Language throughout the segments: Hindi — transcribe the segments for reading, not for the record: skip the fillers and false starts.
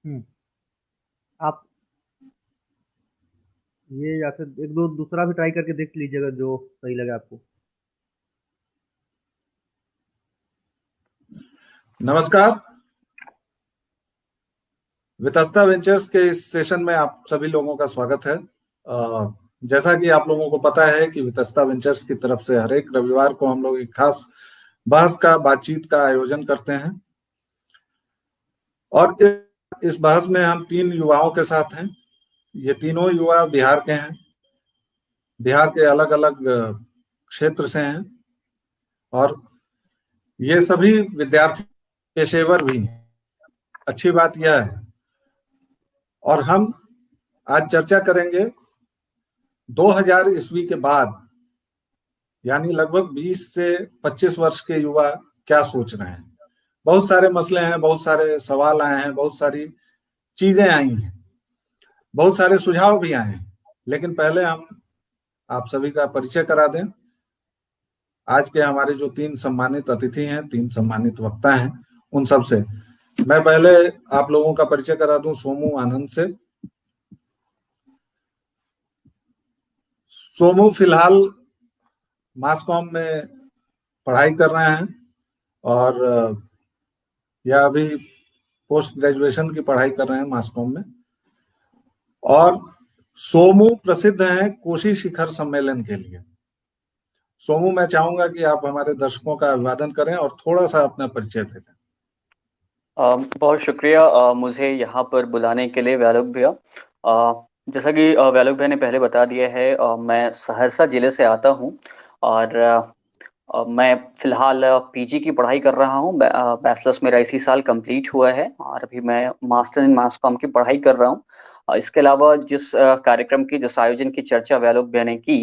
हम्म। आप ये या फिर एक दो दूसरा भी ट्राई करके देख लीजिएगा जो सही लगे आपको। नमस्कार। वितस्ता वेंचर्स के इस सेशन में आप सभी लोगों का स्वागत है। जैसा कि आप लोगों को पता है कि वितस्ता वेंचर्स की तरफ से हर एक रविवार को हम लोग एक खास बातचीत का आयोजन करते हैं और इस बहस में हम तीन युवाओं के साथ हैं। ये तीनों युवा बिहार के हैं, बिहार के अलग अलग क्षेत्र से हैं और ये सभी विद्यार्थी पेशेवर भी हैं। अच्छी बात यह है। और हम आज चर्चा करेंगे 2000 ईस्वी के बाद, यानी लगभग 20 से 25 वर्ष के युवा क्या सोच रहे हैं। बहुत सारे मसले हैं, बहुत सारे सवाल आए हैं, बहुत सारी चीजें आई हैं, बहुत सारे सुझाव भी आए हैं। लेकिन पहले हम आप सभी का परिचय करा दें। आज के हमारे जो तीन सम्मानित अतिथि हैं, तीन सम्मानित वक्ता हैं, उन सब से मैं पहले आप लोगों का परिचय करा दूं सोमू आनंद से। सोमू फिलहाल मास कॉम में पढ़ाई कर रहे हैं और यह अभी पोस्ट ग्रेजुएशन की पढ़ाई कर रहे हैं मास कॉम में। और सोमू प्रसिद्ध हैं कोशी शिखर सम्मेलन के लिए। सोमू, मैं चाहूंगा कि आप हमारे दर्शकों का अभिवादन करें और थोड़ा सा अपना परिचय दे दें। बहुत शुक्रिया मुझे यहाँ पर बुलाने के लिए व्यालोक भैया। जैसा कि व्यालोक भैया ने पहले बता दिया है, मैं सहरसा जिले से आता हूँ और मैं फिलहाल पीजी की पढ़ाई कर रहा हूँ। बैचलर्स मेरा इसी साल कंप्लीट हुआ है और अभी मैं मास्टर इन मास कॉम की पढ़ाई कर रहा हूँ। इसके अलावा जिस कार्यक्रम की, जिस आयोजन की चर्चा व्यालोक भैया ने की,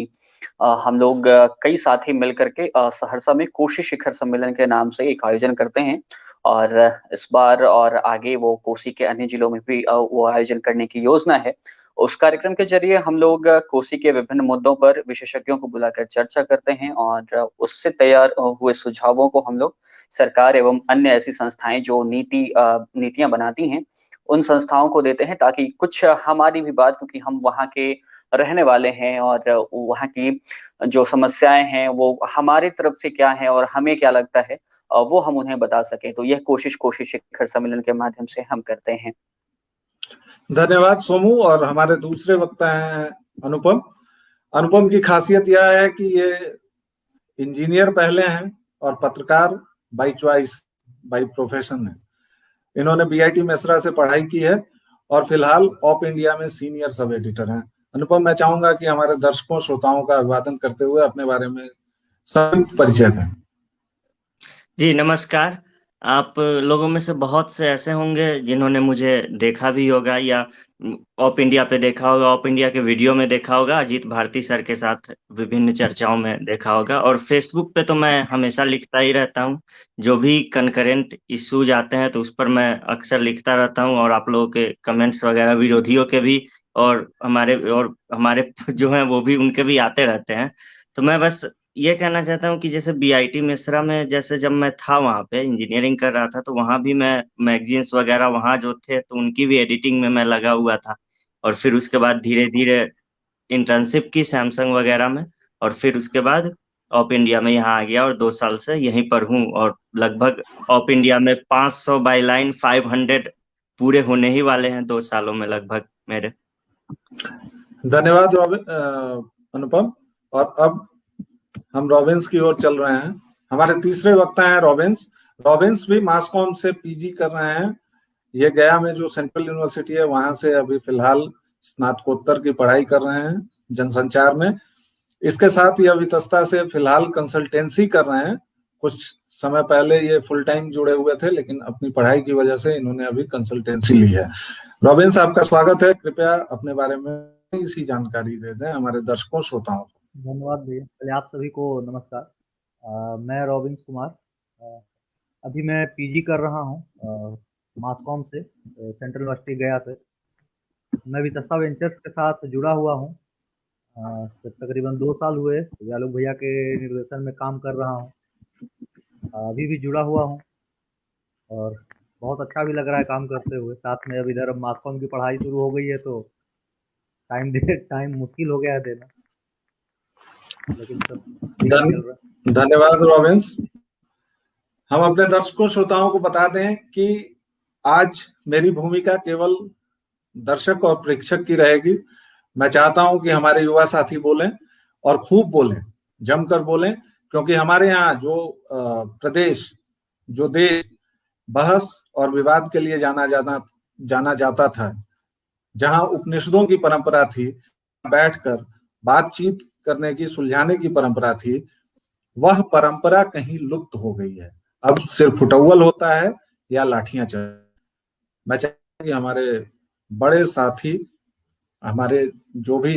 हम लोग कई साथी मिल करके सहरसा में कोशी शिखर सम्मेलन के नाम से एक आयोजन करते हैं और इस बार और आगे वो कोसी के अन्य जिलों में भी वो आयोजन करने की योजना है। उस कार्यक्रम के जरिए हम लोग कोसी के विभिन्न मुद्दों पर विशेषज्ञों को बुलाकर चर्चा करते हैं और उससे तैयार हुए सुझावों को हम लोग सरकार एवं अन्य ऐसी संस्थाएं जो नीतियां बनाती हैं, उन संस्थाओं को देते हैं, ताकि कुछ हमारी भी बात, क्योंकि हम वहाँ के रहने वाले हैं और वहाँ की जो समस्याएं हैं वो हमारी तरफ से क्या है और हमें क्या लगता है, वो हम उन्हें बता सकें। तो यह कोशिश कोशी शिखर सम्मेलन के माध्यम से हम करते हैं। धन्यवाद सोमू। और हमारे दूसरे वक्ता हैं अनुपम। अनुपम की खासियत यह है कि ये इंजीनियर पहले हैं और पत्रकार बाय चॉइस, बाय प्रोफेशन है। इन्होंने बीआईटी मेसरा से पढ़ाई की है और फिलहाल ऑप इंडिया में सीनियर सब एडिटर हैं। अनुपम, मैं चाहूंगा कि हमारे दर्शकों श्रोताओं का अभिवादन करते हुए अपने बारे में संक्षिप्त परिचय दें। जी नमस्कार। आप लोगों में से बहुत से ऐसे होंगे जिन्होंने मुझे देखा भी होगा या ऑप इंडिया पे देखा होगा, ऑप इंडिया के वीडियो में देखा होगा, अजीत भारती सर के साथ विभिन्न चर्चाओं में देखा होगा। और फेसबुक पे तो मैं हमेशा लिखता ही रहता हूँ। जो भी कनकरेंट इश्यूज आते हैं तो उस पर मैं अक्सर लिखता रहता हूँ और आप लोगों के कमेंट्स वगैरह, विरोधियों के भी और हमारे जो हैं वो भी, उनके भी आते रहते हैं। तो मैं बस ये कहना चाहता हूँ कि जैसे बीआईटी मेसरा में, जैसे जब मैं था वहाँ पे इंजीनियरिंग कर रहा था, तो वहाँ भी मैं मैगजीन्स वगैरह वहाँ जो थे तो उनकी भी एडिटिंग में मैं लगा हुआ था। और फिर उसके बाद धीरे धीरे इंटर्नशिप की सैमसंग वगैरह में, और फिर उसके बाद ऑप इंडिया में यहाँ आ गया और 2 साल से यहीं पर हूँ। और लगभग ऑप इंडिया में 500 बाई लाइन 500 पूरे होने ही वाले हैं 2 सालों में लगभग मेरे। धन्यवाद अनुपम। और अब हम रॉबिन्स की ओर चल रहे हैं। हमारे तीसरे वक्ता हैं रॉबिन्स। रॉबिन्स भी मास कॉम से पीजी कर रहे हैं। ये गया में जो सेंट्रल यूनिवर्सिटी है वहां से अभी फिलहाल स्नातकोत्तर की पढ़ाई कर रहे हैं जनसंचार में। इसके साथ ये वितस्ता से फिलहाल कंसल्टेंसी कर रहे हैं। कुछ समय पहले ये फुल टाइम जुड़े हुए थे, लेकिन अपनी पढ़ाई की वजह से इन्होंने अभी कंसल्टेंसी ली है। रॉबिन्स, आपका स्वागत है। कृपया अपने बारे में इसी जानकारी दे दें हमारे दर्शकों श्रोताओं को। धन्यवाद भैया। पहले आप सभी को नमस्कार। मैं रॉबिन्स कुमार। अभी मैं पीजी कर रहा हूँ मास कॉम से, सेंट्रल यूनिवर्सिटी गया से। मैं वितस्ता वेंचर्स के साथ जुड़ा हुआ हूँ। तकरीबन 2 साल हुए व्यालोक भैया के निर्देशन में काम कर रहा हूँ। अभी भी जुड़ा हुआ हूँ और बहुत अच्छा भी लग रहा है काम करते हुए। साथ में अब इधर अब मास्कॉम की पढ़ाई शुरू हो गई है तो टाइम मुश्किल हो गया है देना, लेकिन सब ठीक ही चल रहा है। धन्यवाद रॉबिन्स। हम अपने दर्शकों श्रोताओं को बता दें कि आज मेरी भूमिका केवल दर्शक और प्रेक्षक की रहेगी। मैं चाहता हूं कि हमारे युवा साथी बोलें और खूब बोलें, जमकर बोलें, क्योंकि हमारे यहाँ जो प्रदेश, जो देश बहस और विवाद के लिए जाना जाता था, जहां उपनिषदों की परंपरा थी, बैठकर बातचीत करने की, सुलझाने की परंपरा थी, वह परंपरा कहीं लुप्त हो गई है। अब सिर्फ फुटअव्वल होता है या लाठियां चल। मैं चाहता हूं कि हमारे बड़े साथी, हमारे जो भी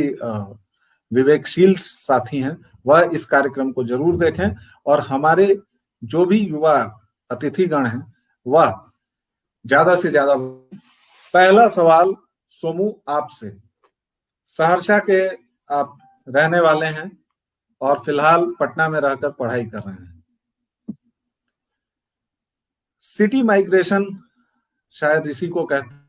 विवेकशील साथी हैं, वह इस कार्यक्रम को जरूर देखें, और हमारे जो भी युवा अतिथिगण हैं वह ज्यादा से ज्यादा। पहला सवाल सोमू आपसे, सहरसा के आप रहने वाले हैं और फिलहाल पटना में रहकर पढ़ाई कर रहे हैं। सिटी माइग्रेशन शायद इसी को कहते हैं,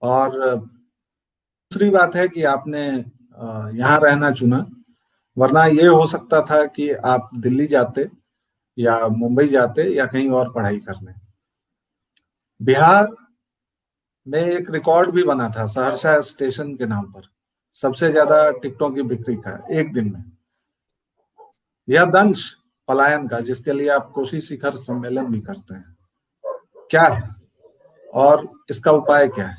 और दूसरी बात है कि आपने यहाँ रहना चुना, वरना ये हो सकता था कि आप दिल्ली जाते या मुंबई जाते या कहीं और पढ़ाई करने। बिहार में एक रिकॉर्ड भी बना था सहरसा स्टेशन के नाम पर, सबसे ज्यादा टिकटों की बिक्री का एक दिन में। यह दंश पलायन का, जिसके लिए आप कोसी शिखर सम्मेलन भी करते हैं, क्या है और इसका उपाय क्या है?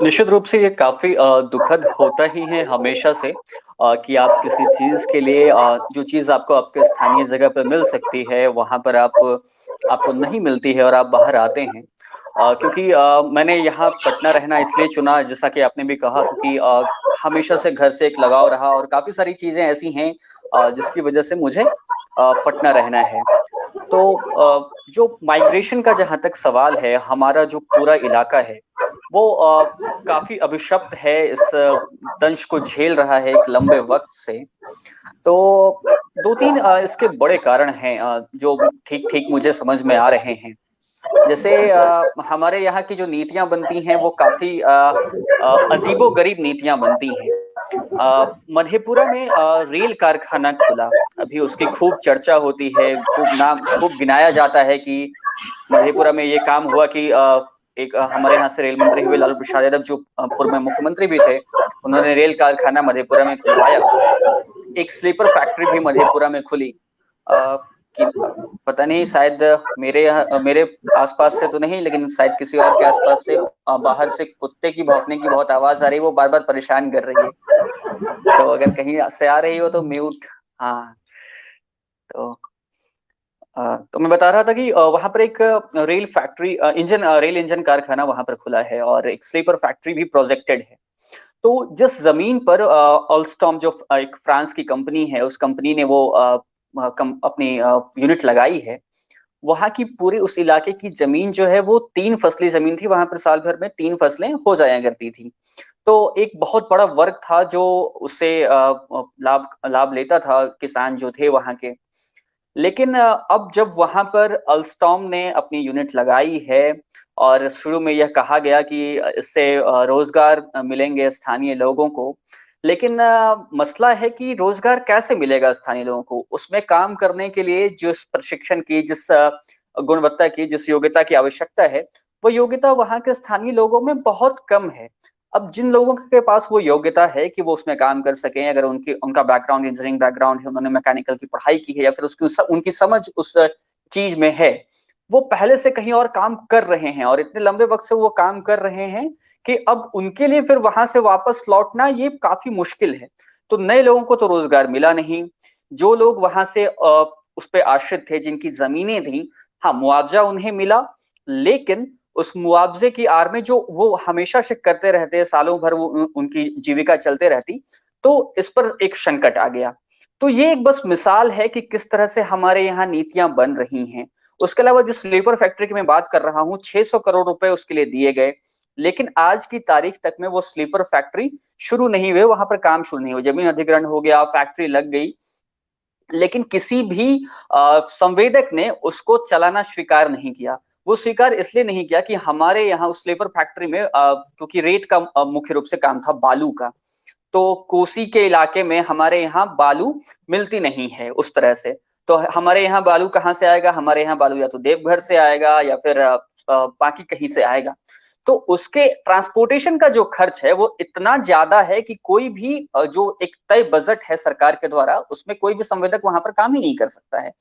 निश्चित रूप से ये काफी दुखद होता ही है हमेशा से, कि आप किसी चीज के लिए जो चीज आपको आपके स्थानीय जगह पर मिल सकती है वहां पर आपको नहीं मिलती है और आप बाहर आते हैं। क्योंकि मैंने यहाँ पटना रहना इसलिए चुना, जैसा कि आपने भी कहा, क्योंकि हमेशा से घर से एक लगाव रहा और काफी सारी चीजें ऐसी हैं जिसकी वजह से मुझे पटना रहना है। तो जो माइग्रेशन का जहां तक सवाल है, हमारा जो पूरा इलाका है वो काफी अभिशप्त है, इस दंश को झेल रहा है एक लंबे वक्त से। तो दो तीन इसके बड़े कारण हैं जो ठीक ठीक मुझे समझ में आ रहे हैं। जैसे हमारे यहाँ की जो नीतियां बनती हैं वो काफी अजीबोगरीब नीतियां बनती हैं। मधेपुरा में रेल कारखाना खुला, अभी उसकी खूब चर्चा होती है, खूब गिनाया जाता है कि मधेपुरा में ये काम हुआ कि एक हमारे यहाँ से रेल मंत्री हुए लालू प्रसाद यादव, जो पूर्व में मुख्यमंत्री भी थे, उन्होंने रेल कारखाना मधेपुरा में खुलवाया। एक स्लीपर फैक्ट्री भी मधेपुरा में खुली, कि पता नहीं, शायद मेरे आसपास से तो नहीं, लेकिन शायद किसी और के आसपास से बाहर से कुत्ते की भौंकने की बहुत आवाज आ रही है, वो बार बार परेशान कर रही है, तो अगर कहीं से आ रही हो तो म्यूट। हाँ, तो मैं बता रहा था कि वहां पर एक रेल इंजन कारखाना वहां पर खुला है और एक स्लीपर फैक्ट्री भी प्रोजेक्टेड है। तो जिस जमीन पर ऑलस्टॉम, जो एक फ्रांस की कंपनी है, उस कंपनी ने वो अपनी यूनिट लगाई है, वहां की पूरी उस इलाके की जमीन जो है वो 3 फसली जमीन थी। वहां पर साल भर में 3 फसलें हो जाया करती थी। तो एक बहुत बड़ा वर्ग था जो उससे लाभ लेता था, किसान जो थे वहां के। लेकिन अब जब वहां पर अल्स्टॉम ने अपनी यूनिट लगाई है और शुरू में यह कहा गया कि इससे रोजगार मिलेंगे स्थानीय लोगों को, लेकिन मसला है कि रोजगार कैसे मिलेगा स्थानीय लोगों को? उसमें काम करने के लिए जिस प्रशिक्षण की, जिस गुणवत्ता की, जिस योग्यता की आवश्यकता है, वो योग्यता वहां के स्थानीय लोगों में बहुत कम है। अब जिन लोगों के पास वो योग्यता है कि वो उसमें काम कर सकें, अगर उनका बैकग्राउंड इंजीनियरिंग बैकग्राउंड है, उन्होंने मैकेनिकल की पढ़ाई की है, या फिर उनकी समझ उस चीज में है, वो पहले से कहीं और काम कर रहे हैं और इतने लंबे वक्त से वो काम कर रहे हैं कि अब उनके लिए फिर वहां से वापस लौटना ये काफी मुश्किल है। तो नए लोगों को तो रोजगार मिला नहीं। जो लोग वहां से उस पर आश्रित थे, जिनकी जमीनें थी, हाँ, मुआवजा उन्हें मिला, लेकिन उस मुआवजे की आड़ में जो वो हमेशा से करते रहते, सालों भर वो उनकी जीविका चलते रहती, तो इस पर एक संकट आ गया। तो ये एक बस मिसाल है कि किस तरह से हमारे यहाँ नीतियां बन रही हैं। उसके अलावा जिस लेबर फैक्ट्री की मैं बात कर रहा हूँ, 600 करोड़ रुपए उसके लिए दिए गए, लेकिन आज की तारीख तक में वो स्लीपर फैक्ट्री शुरू नहीं हुई, वहां पर काम शुरू नहीं हुआ। जमीन अधिग्रहण हो गया, फैक्ट्री लग गई, लेकिन किसी भी संवेदक ने उसको चलाना स्वीकार नहीं किया। वो स्वीकार इसलिए नहीं किया कि हमारे यहाँ उस स्लीपर फैक्ट्री में क्योंकि रेत का मुख्य रूप से काम था, बालू का, तो कोसी के इलाके में हमारे यहाँ बालू मिलती नहीं है उस तरह से। तो हमारे यहाँ बालू कहाँ से आएगा? हमारे यहाँ बालू या तो देवघर से आएगा या फिर बाकी कहीं से आएगा। तो उसके ट्रांसपोर्टेशन का जो खर्च है वो इतना ज्यादा है कि कोई भी जो एक तय बजट है सरकार के द्वारा, उसमें कोई भी संवेदक वहां पर काम ही नहीं कर सकता है।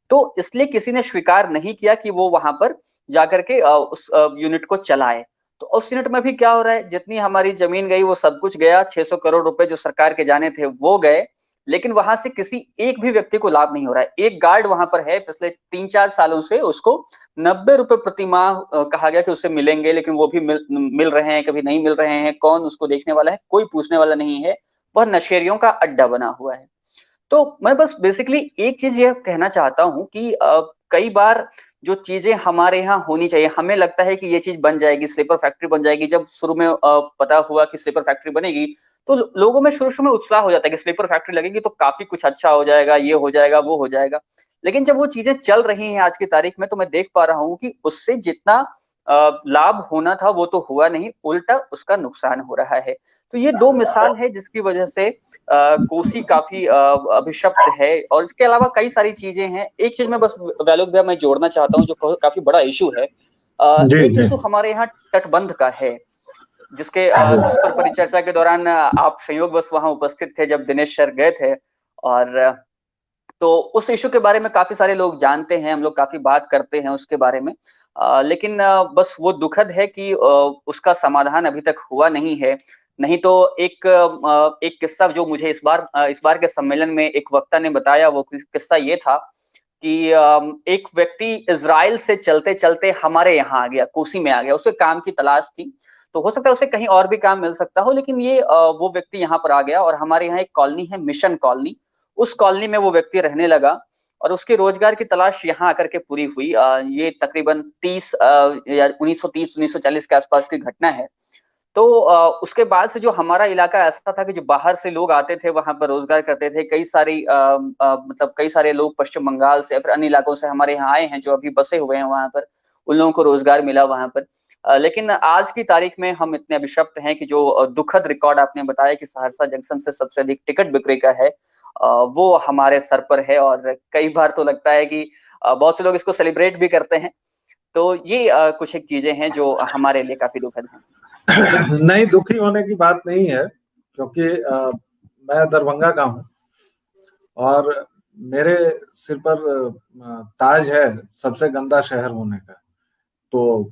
तो इसलिए किसी ने स्वीकार नहीं किया कि वो वहां पर जाकर के उस यूनिट को चलाए। तो उस यूनिट में भी क्या हो रहा है, जितनी हमारी जमीन गई वो सब कुछ गया, 600 करोड़ रुपए जो सरकार के जाने थे वो गए, लेकिन वहां से किसी एक भी व्यक्ति को लाभ नहीं हो रहा है। एक गार्ड वहां पर है, पिछले 3-4 सालों से उसको 90 रुपए प्रति माह कहा गया कि उससे मिलेंगे, लेकिन वो भी मिल रहे हैं, कभी नहीं मिल रहे हैं। कौन उसको देखने वाला है? कोई पूछने वाला नहीं है। वह नशेड़ियों का अड्डा बना हुआ है। तो मैं बस बेसिकली एक चीज ये कहना चाहता हूं कि कई बार जो चीजें हमारे यहाँ होनी चाहिए, हमें लगता है कि ये चीज बन जाएगी, स्लीपर फैक्ट्री बन जाएगी। जब शुरू में पता हुआ कि स्लीपर फैक्ट्री बनेगी, तो लोगों में शुरू शुरू में उत्साह हो जाता है कि स्लीपर फैक्ट्री लगेगी तो काफी कुछ अच्छा हो जाएगा, ये हो जाएगा, वो हो जाएगा। लेकिन जब वो चीजें चल रही हैं आज की तारीख में, तो मैं देख पा रहा हूँ कि उससे जितना लाभ होना था वो तो हुआ नहीं, उल्टा उसका नुकसान हो रहा है। तो ये दो मिसाल है जिसकी वजह से कोसी काफी अभिशप्त है। और इसके अलावा कई सारी चीजें हैं। एक चीज मैं बस वैलोक भैया मैं जोड़ना चाहता हूँ जो काफी बड़ा इशू है। एक इशू हमारे यहाँ तटबंध का है, जिसके जिस पर परिचर्चा के दौरान आप संयोगवश वहां उपस्थित थे जब दिनेश सर गए थे। और तो उस इशू के बारे में काफी सारे लोग जानते हैं, हम लोग काफी बात करते हैं उसके बारे में। लेकिन बस वो दुखद है कि उसका समाधान अभी तक हुआ नहीं है। नहीं तो एक किस्सा जो मुझे इस बार के सम्मेलन में एक वक्ता ने बताया, वो किस्सा ये था कि एक व्यक्ति इजराइल से चलते चलते हमारे यहाँ आ गया, कोसी में आ गया। उसे काम की तलाश थी, तो हो सकता है उसे कहीं और भी काम मिल सकता हो, लेकिन ये वो व्यक्ति यहाँ पर आ गया। और हमारे यहाँ एक कॉलोनी है, मिशन कॉलोनी, उस कॉलोनी में वो व्यक्ति रहने लगा और उसके रोजगार की तलाश यहाँ आकर के पूरी हुई। ये तकरीबन 30 या 1930-1940 के आसपास की घटना है। तो उसके बाद से जो हमारा इलाका ऐसा था कि जो बाहर से लोग आते थे वहां पर रोजगार करते थे। मतलब कई सारे लोग पश्चिम बंगाल से या फिर अन्य इलाकों से हमारे यहाँ आए हैं जो अभी बसे हुए हैं वहां पर, उन लोगों को रोजगार मिला वहां पर। लेकिन आज की तारीख में हम इतने अभिशप्त हैं कि जो दुखद रिकॉर्ड आपने बताया कि सहरसा जंक्शन से सबसे अधिक टिकट बिक्री का है, वो हमारे सर पर है। और कई बार तो लगता है कि बहुत से लोग इसको सेलिब्रेट भी करते हैं। तो ये कुछ एक चीजें हैं जो हमारे लिए काफी दुखद हैं। नहीं, दुखी होने की बात नहीं है, क्योंकि मैं दरभंगा का हूँ और मेरे सिर पर ताज है सबसे गंदा शहर होने का, तो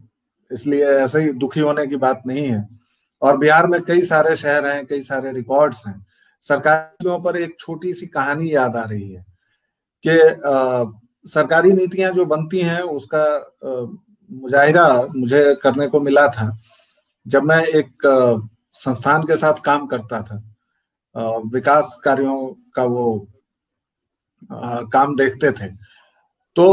इसलिए ऐसे ही दुखी होने की बात नहीं है। और बिहार में कई सारे शहर हैं, कई सारे रिकॉर्ड्स हैं। सरकारों पर एक छोटी सी कहानी याद आ रही है कि सरकारी नीतियां जो बनती हैं उसका मुजाहिरा मुझे करने को मिला था जब मैं एक संस्थान के साथ काम करता था। विकास कार्यों का वो काम देखते थे। तो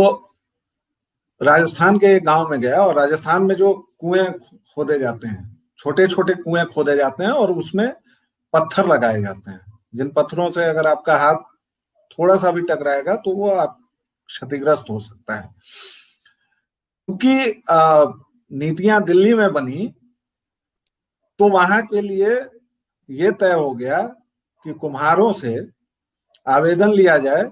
राजस्थान के एक गांव में गया और राजस्थान में जो कुएं खोदे जाते हैं, छोटे छोटे कुएं खोदे जाते हैं और उसमें पत्थर लगाए जाते हैं, जिन पत्थरों से अगर आपका हाथ थोड़ा सा भी टकराएगा तो वो आप क्षतिग्रस्त हो सकता है। क्योंकि नीतियां दिल्ली में बनी तो वहां के लिए ये तय हो गया कि कुम्हारों से आवेदन लिया जाए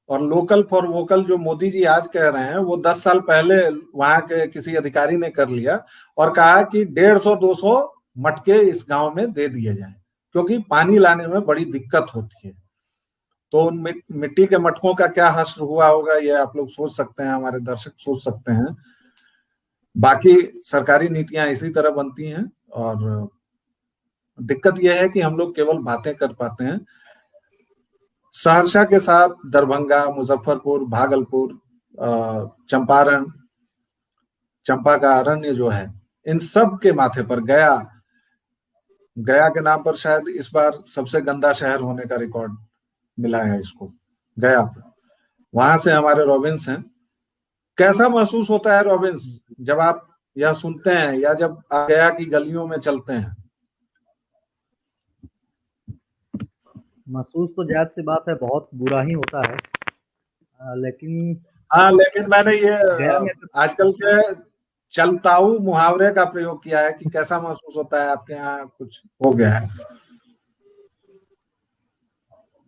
और लोकल फॉर वोकल जो मोदी जी आज कह रहे हैं वो 10 साल पहले वहां के किसी अधिकारी ने कर लिया और कहा कि 150-200 मटके इस गांव में दे दिए जाएं, क्योंकि पानी लाने में बड़ी दिक्कत होती है। तो उन मिट्टी के मटकों का क्या हश्र हुआ होगा ये आप लोग सोच सकते हैं, हमारे दर्शक सोच सकते हैं। बाकी सरकारी नीतियां इसी तरह बनती हैं और दिक्कत यह है कि हम लोग केवल बातें कर पाते हैं। सहरसा के साथ दरभंगा, मुजफ्फरपुर, भागलपुर, चंपारण, चंपा का अरण्य जो है, इन सब के माथे पर गया के नाम पर शायद इस बार सबसे गंदा शहर होने का रिकॉर्ड मिला है इसको, गया पर। वहां से हमारे रॉबिन्स हैं। कैसा महसूस होता है रॉबिन्स जब आप यह सुनते हैं या जब आप गया की गलियों में चलते हैं? महसूस तो जायज़ सी बात है, बहुत बुरा ही होता है। लेकिन हाँ, लेकिन मैंने ये गया में आजकल के चलताऊ मुहावरे का प्रयोग किया है कि कैसा महसूस होता है, आपके यहाँ कुछ हो गया है?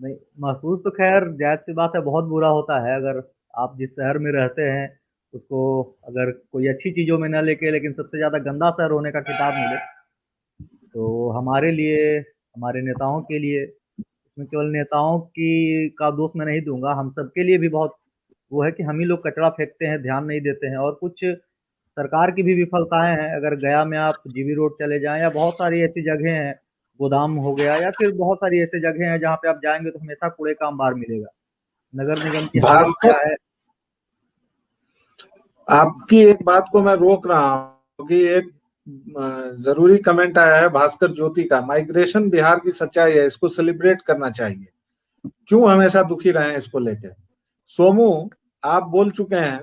नहीं, महसूस तो खैर जायज़ सी बात है, बहुत बुरा होता है। अगर आप जिस शहर में रहते हैं, उसको अगर कोई अच्छी चीज़ों में ना लेके लेकिन सबसे ज़्यादा गंदा शहर होने का खिताब मिले, तो हमारे लिए, हमारे नेताओं के लिए, इसमें केवल नेताओं की का दोष मैं नहीं दूँगा, हम सबके लिए भी बहुत वो है कि हम ही लोग कचरा फेंकते हैं, ध्यान नहीं देते हैं। और कुछ सरकार की भी विफलताएँ हैं। अगर गया में आप जीबी रोड चले जाएँ या बहुत सारी ऐसी जगह हैं, गोदाम हो गया या फिर बहुत सारी ऐसी जगह हैं जहाँ पे आप जाएँगे तो हमेशा कूड़े का अंबार मिलेगा। नगर निगम की हालत भास्कर, क्या है? आपकी एक बात को मैं रोक रहा हूँ कि एक जरूरी कमेंट आया है भास्कर ज्योति का, माइग्रेशन बिहार की सच्चाई है, इसको सेलिब्रेट करना चाहिए, क्यों हमेशा दुखी रहे हैं इसको लेकर। सोमू, आप बोल चुके हैं,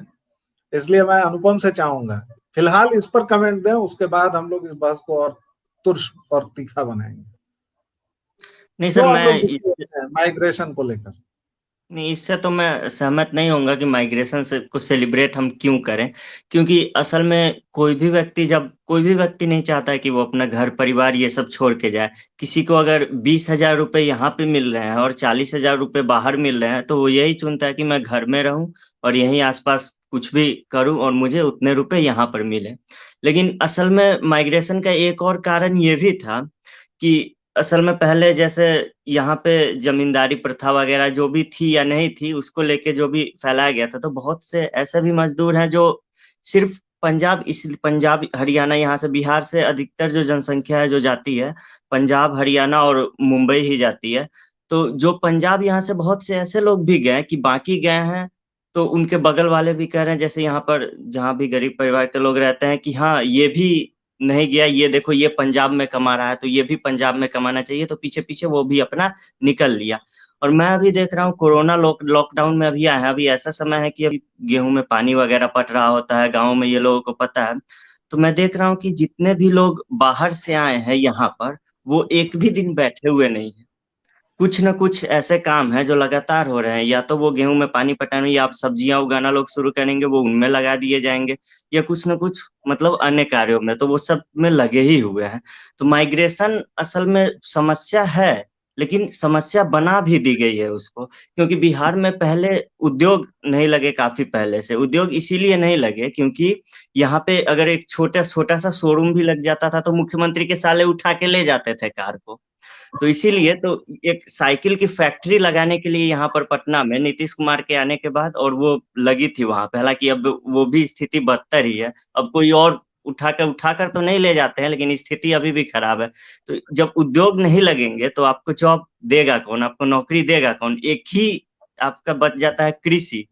इसलिए मैं अनुपम से चाहूंगा फिलहाल इस पर कमेंट दें, उसके बाद हम लोग इस बहस को और तुर्स और तीखा बनाएंगे। नहीं सर, क्यों हम लोग मैं दुखी होते हैं माइग्रेशन को लेकर? नहीं, इससे तो मैं सहमत नहीं होऊंगा कि माइग्रेशन से को सेलिब्रेट हम क्यों करें, क्योंकि असल में कोई भी व्यक्ति नहीं चाहता है कि वो अपना घर परिवार ये सब छोड़ के जाए। किसी को अगर 20,000 रुपए यहाँ पे मिल रहे हैं और 40,000 रुपए बाहर मिल रहे हैं, तो वो यही चुनता है कि मैं घर में रहूं और यहीं आसपास कुछ भी करूं और मुझे उतने रुपए यहाँ पर मिले। लेकिन असल में माइग्रेशन का एक और कारण ये भी था कि असल में पहले जैसे यहाँ पे जमींदारी प्रथा वगैरह जो भी थी या नहीं थी, उसको लेके जो भी फैलाया गया था, तो बहुत से ऐसे भी मजदूर हैं जो सिर्फ पंजाब हरियाणा, यहाँ से बिहार से अधिकतर जो जनसंख्या है जो जाती है पंजाब हरियाणा और मुंबई ही जाती है। तो जो पंजाब, यहाँ से बहुत से ऐसे लोग भी गए कि बाकी गए हैं, तो उनके बगल वाले भी कह रहे हैं, जैसे यहाँ पर जहाँ भी गरीब परिवार के लोग रहते हैं, कि हाँ ये भी नहीं गया, ये देखो ये पंजाब में कमा रहा है तो ये भी पंजाब में कमाना चाहिए, तो पीछे पीछे वो भी अपना निकल लिया। और मैं अभी देख रहा हूँ कोरोना लॉकडाउन में अभी आया है, अभी ऐसा समय है कि अभी गेहूं में पानी वगैरह पट रहा होता है, गाँव में ये लोगों को पता है। तो मैं देख रहा हूँ कि जितने भी लोग बाहर से आए हैं यहाँ पर, वो एक भी दिन बैठे हुए नहीं है। कुछ न कुछ ऐसे काम है जो लगातार हो रहे हैं, या तो वो गेहूं में पानी पटाने या आप सब्जियां उगाना लोग शुरू करेंगे, वो उनमें लगा दिए जाएंगे, या कुछ न कुछ मतलब अन्य कार्यों में, तो वो सब में लगे ही हुए हैं। तो माइग्रेशन असल में समस्या है, लेकिन समस्या बना भी दी गई है उसको, क्योंकि बिहार में पहले उद्योग नहीं लगे, काफी पहले से उद्योग इसीलिए नहीं लगे क्योंकि यहाँ पे अगर एक छोटा छोटा सा शोरूम भी लग जाता था तो मुख्यमंत्री के साले उठा के ले जाते थे कार को। तो इसीलिए तो एक साइकिल की फैक्ट्री लगाने के लिए यहाँ पर पटना में नीतीश कुमार के आने के बाद, और वो लगी थी वहां पे, हालांकि अब वो भी स्थिति बदतर ही है, अब कोई और उठाकर तो नहीं ले जाते हैं, लेकिन स्थिति अभी भी खराब है। तो जब उद्योग नहीं लगेंगे तो आपको जॉब देगा कौन, आपको नौकरी देगा कौन? एक ही आपका बच जाता है कृषि,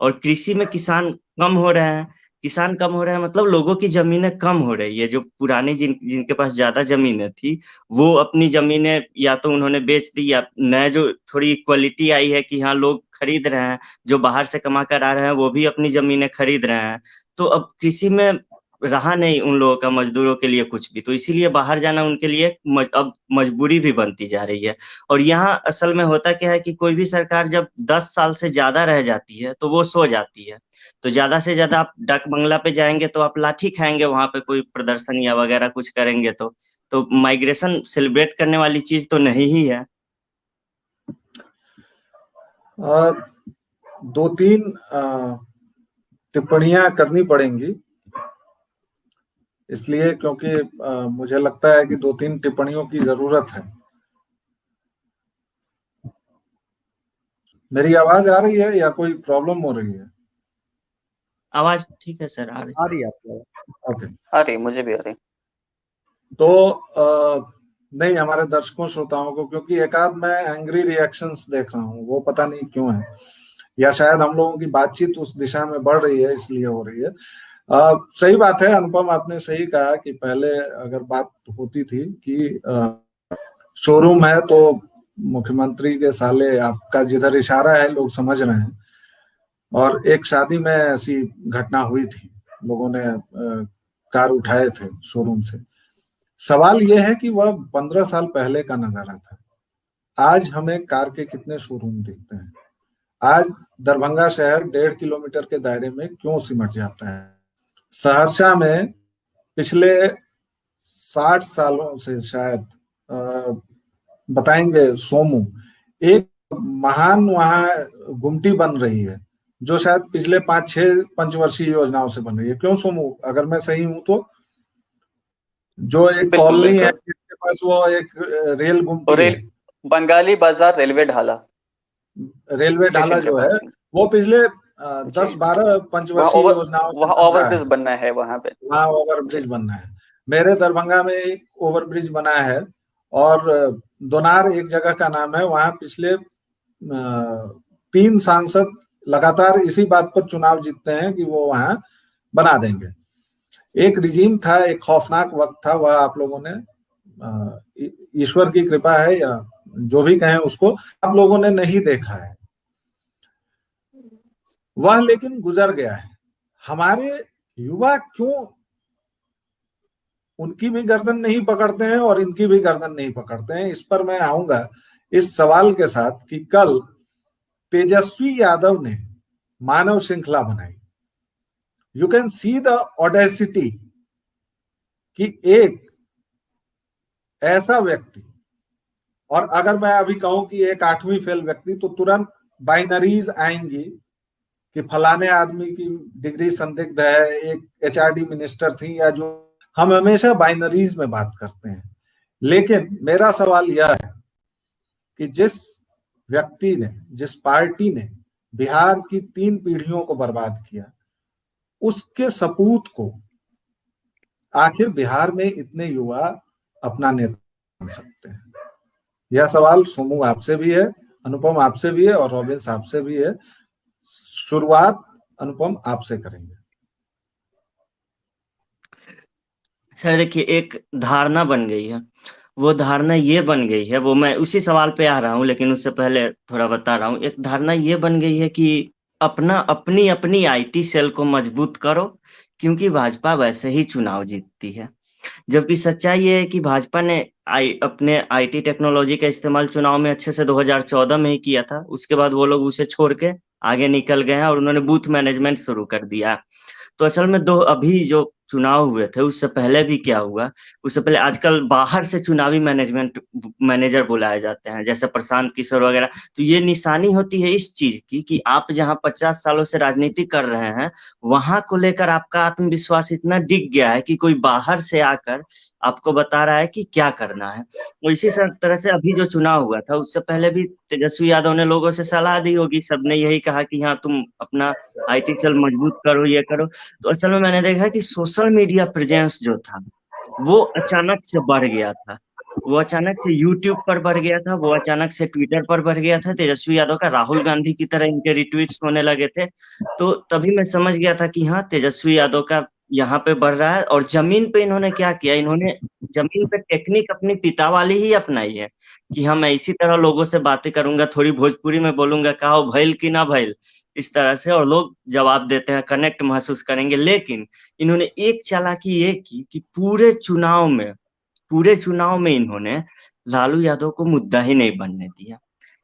और कृषि में किसान कम हो रहे हैं। किसान कम हो रहे हैं मतलब लोगों की जमीनें कम हो रही है, जो पुरानी जिनके पास ज्यादा जमीनें थी, वो अपनी जमीनें या तो उन्होंने बेच दी, या नए जो थोड़ी क्वालिटी आई है कि हाँ लोग खरीद रहे हैं, जो बाहर से कमा कर आ रहे हैं वो भी अपनी जमीनें खरीद रहे हैं। तो अब कृषि में रहा नहीं उन लोगों का, मजदूरों के लिए कुछ भी, तो इसीलिए बाहर जाना उनके लिए अब मजबूरी भी बनती जा रही है। और यहाँ असल में होता क्या है कि कोई भी सरकार जब 10 साल से ज्यादा रह जाती है तो वो सो जाती है। तो ज्यादा से ज्यादा आप डाक बंगला पे जाएंगे तो आप लाठी खाएंगे, वहां पे कोई प्रदर्शन या वगैरह कुछ करेंगे तो माइग्रेशन सेलिब्रेट करने वाली चीज तो नहीं ही है। दो तीन टिप्पणियां करनी पड़ेंगी, इसलिए क्योंकि मुझे लगता है कि दो तीन टिप्पणियों की जरूरत है। मेरी आवाज आ रही है या कोई प्रॉब्लम हो रही है? आवाज ठीक है सर, आ रही। आ रही है आपकी आवाज? ओके, आ रही, मुझे भी आ रही। तो नहीं, हमारे दर्शकों श्रोताओं को, क्योंकि एक आध मैं एंग्री रिएक्शंस देख रहा हूँ, वो पता नहीं क्यों है, या शायद हम लोगों की बातचीत उस दिशा में बढ़ रही है इसलिए हो रही है। सही बात है अनुपम, आपने सही कहा कि पहले अगर बात होती थी कि शोरूम है तो मुख्यमंत्री के साले, आपका जिधर इशारा है लोग समझ रहे हैं। और एक शादी में ऐसी घटना हुई थी, लोगों ने कार उठाए थे शोरूम से। सवाल यह है कि वह 15 साल पहले का नजारा था, आज हमें कार के कितने शोरूम दिखते हैं। आज दरभंगा शहर 1.5 किलोमीटर के दायरे में क्यों सिमट जाता है। सहरसा में पिछले 60 सालों से शायद बताएंगे सोमू, एक महान वहां गुमटी बन रही है जो शायद पिछले 5-6 पंचवर्षीय योजनाओं से बन रही है। क्यों सोमू, अगर मैं सही हूं तो? जो एक कॉलोनी है जिसके पास वो एक रेल गुमटी है, बंगाली बाजार रेलवे ढाला जो है वो पिछले 10-12 पंचवर्षीय योजनाओं से ओवरब्रिज बनना है, वहां ओवरब्रिज बनना है। मेरे दरभंगा में एक ओवरब्रिज बना है और दोनार एक जगह का नाम है, वहां पिछले 3 सांसद लगातार इसी बात पर चुनाव जीतते हैं कि वो वहां बना देंगे। एक रिजीम था, एक खौफनाक वक्त था, वह आप लोगों ने, ईश्वर की कृपा है या जो भी कहें उसको, आप लोगों ने नहीं देखा है वह, लेकिन गुजर गया है। हमारे युवा क्यों उनकी भी गर्दन नहीं पकड़ते हैं और इनकी भी गर्दन नहीं पकड़ते हैं? इस पर मैं आऊंगा इस सवाल के साथ कि कल तेजस्वी यादव ने मानव श्रृंखला बनाई। You can see the audacity कि एक ऐसा व्यक्ति, और अगर मैं अभी कहूं कि एक 8वीं फेल व्यक्ति, तो तुरंत बाइनरीज आएंगी कि फलाने आदमी की डिग्री संदिग्ध है, एक एचआरडी मिनिस्टर थी, या जो हम हमेशा बाइनरीज में बात करते हैं। लेकिन मेरा सवाल यह है कि जिस व्यक्ति ने, जिस पार्टी ने बिहार की 3 पीढ़ियों को बर्बाद किया, उसके सपूत को आखिर बिहार में इतने युवा अपना नेता बन सकते हैं? यह सवाल सोमू आपसे भी है, अनुपम आपसे भी है और रॉबिन्स आपसे भी है। शुरुआत अनुपम आपसे करेंगे। सर देखिए, एक धारणा बन गई है, वो धारणा ये बन गई है, वो मैं उसी सवाल पे आ रहा हूँ लेकिन उससे पहले थोड़ा बता रहा हूँ। एक धारणा ये बन गई है कि अपनी अपनी आईटी सेल को मजबूत करो, क्योंकि भाजपा वैसे ही चुनाव जीतती है। जबकि सच्चाई ये है कि भाजपा ने अपने आईटी टेक्नोलॉजी का इस्तेमाल चुनाव में अच्छे से 2014 में ही किया था। उसके बाद वो लोग उसे छोड़ के आगे निकल गए हैं और उन्होंने बूथ मैनेजमेंट शुरू कर दिया। तो असल में अभी जो चुनाव हुए थे उससे पहले भी क्या हुआ, उससे पहले आजकल बाहर से चुनावी मैनेजर बुलाए जाते हैं, जैसे प्रशांत किशोर वगैरह। तो ये निशानी होती है इस चीज की कि आप जहाँ 50 सालों से राजनीति कर रहे हैं, वहां को लेकर आपका आत्मविश्वास इतना डिग गया है कि कोई बाहर से आकर आपको बता रहा है कि क्या करना है। तो इसी तरह से अभी जो चुनाव हुआ था उससे पहले भी तेजस्वी यादव ने लोगों से सलाह दी होगी, सबने यही कहा कि हाँ तुम अपना आईटी सेल मजबूत करो, ये करो। तो असल में मैंने देखा कि सोशल मीडिया प्रेजेंस जो था वो अचानक से बढ़ गया था, वो अचानक से यूट्यूब पर बढ़ गया था, वो अचानक से ट्विटर पर बढ़ गया था। तेजस्वी यादव का राहुल गांधी की तरह इनके रिट्वीट्स होने लगे थे। तो तभी मैं समझ गया था कि हाँ तेजस्वी यादव का यहाँ पे बढ़ रहा है। और जमीन पे इन्होंने क्या किया, इन्होंने जमीन पे टेक्निक अपनी पिता वाली ही अपनाई है कि हाँ मैं इसी तरह लोगों से बातें करूंगा, थोड़ी भोजपुरी में बोलूंगा, कहा भइल कि ना भइल, इस तरह से, और लोग जवाब देते हैं, कनेक्ट महसूस करेंगे। लेकिन इन्होंने एक चालाकी ये की कि पूरे चुनाव में इन्होंने लालू यादव को मुद्दा ही नहीं बनने दिया।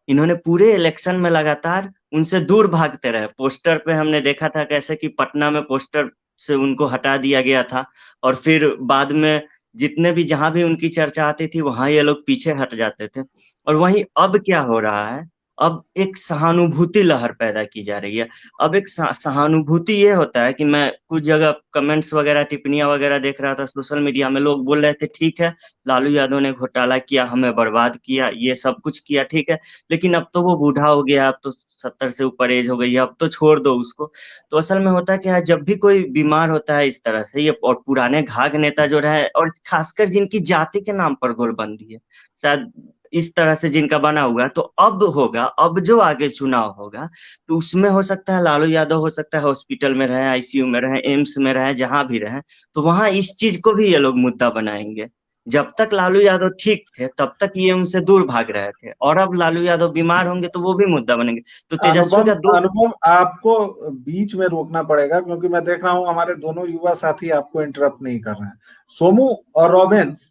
इन्होंने पूरे इलेक्शन में लगातार उनसे दूर भागते रहे। पोस्टर पे हमने देखा था कैसे कि पटना में पोस्टर से उनको हटा दिया गया था, और फिर बाद में जितने भी जहां भी उनकी चर्चा आती थी वहां ये लोग पीछे हट जाते थे। और वहीं अब क्या हो रहा है, अब एक सहानुभूति लहर पैदा की जा रही है। अब एक सहानुभूति ये होता है कि मैं कुछ जगह कमेंट्स वगैरह, टिप्पणियां वगैरह देख रहा था सोशल मीडिया में, लोग बोल रहे थे ठीक है लालू यादव ने घोटाला किया, हमें बर्बाद किया, ये सब कुछ किया, ठीक है, लेकिन अब तो वो बूढ़ा हो गया, अब तो 70 से ऊपर एज हो गई है, अब तो छोड़ दो उसको। तो असल में होता क्या है, जब भी कोई बीमार होता है इस तरह से, ये और पुराने घाघ नेता जो रहे, और खासकर जिनकी जाति के नाम पर गोलबंदी है शायद इस तरह से जिनका बना हुआ है, तो अब जो आगे चुनाव होगा तो उसमें हो सकता है लालू यादव हो सकता है हॉस्पिटल में रहे, आईसीयू में रहे, एम्स में रहे, जहां भी रहे, तो वहां इस चीज को भी ये लोग मुद्दा बनाएंगे। जब तक लालू यादव ठीक थे तब तक ये उनसे दूर भाग रहे थे, और अब लालू यादव बीमार होंगे तो वो भी मुद्दा बनेंगे। तो तेजस्वी का अनुपम आपको बीच में रोकना पड़ेगा, क्योंकि मैं देख रहा हूं हमारे दोनों युवा साथी आपको इंटरप्ट नहीं कर रहे हैं। सोमू और रॉबिन्स,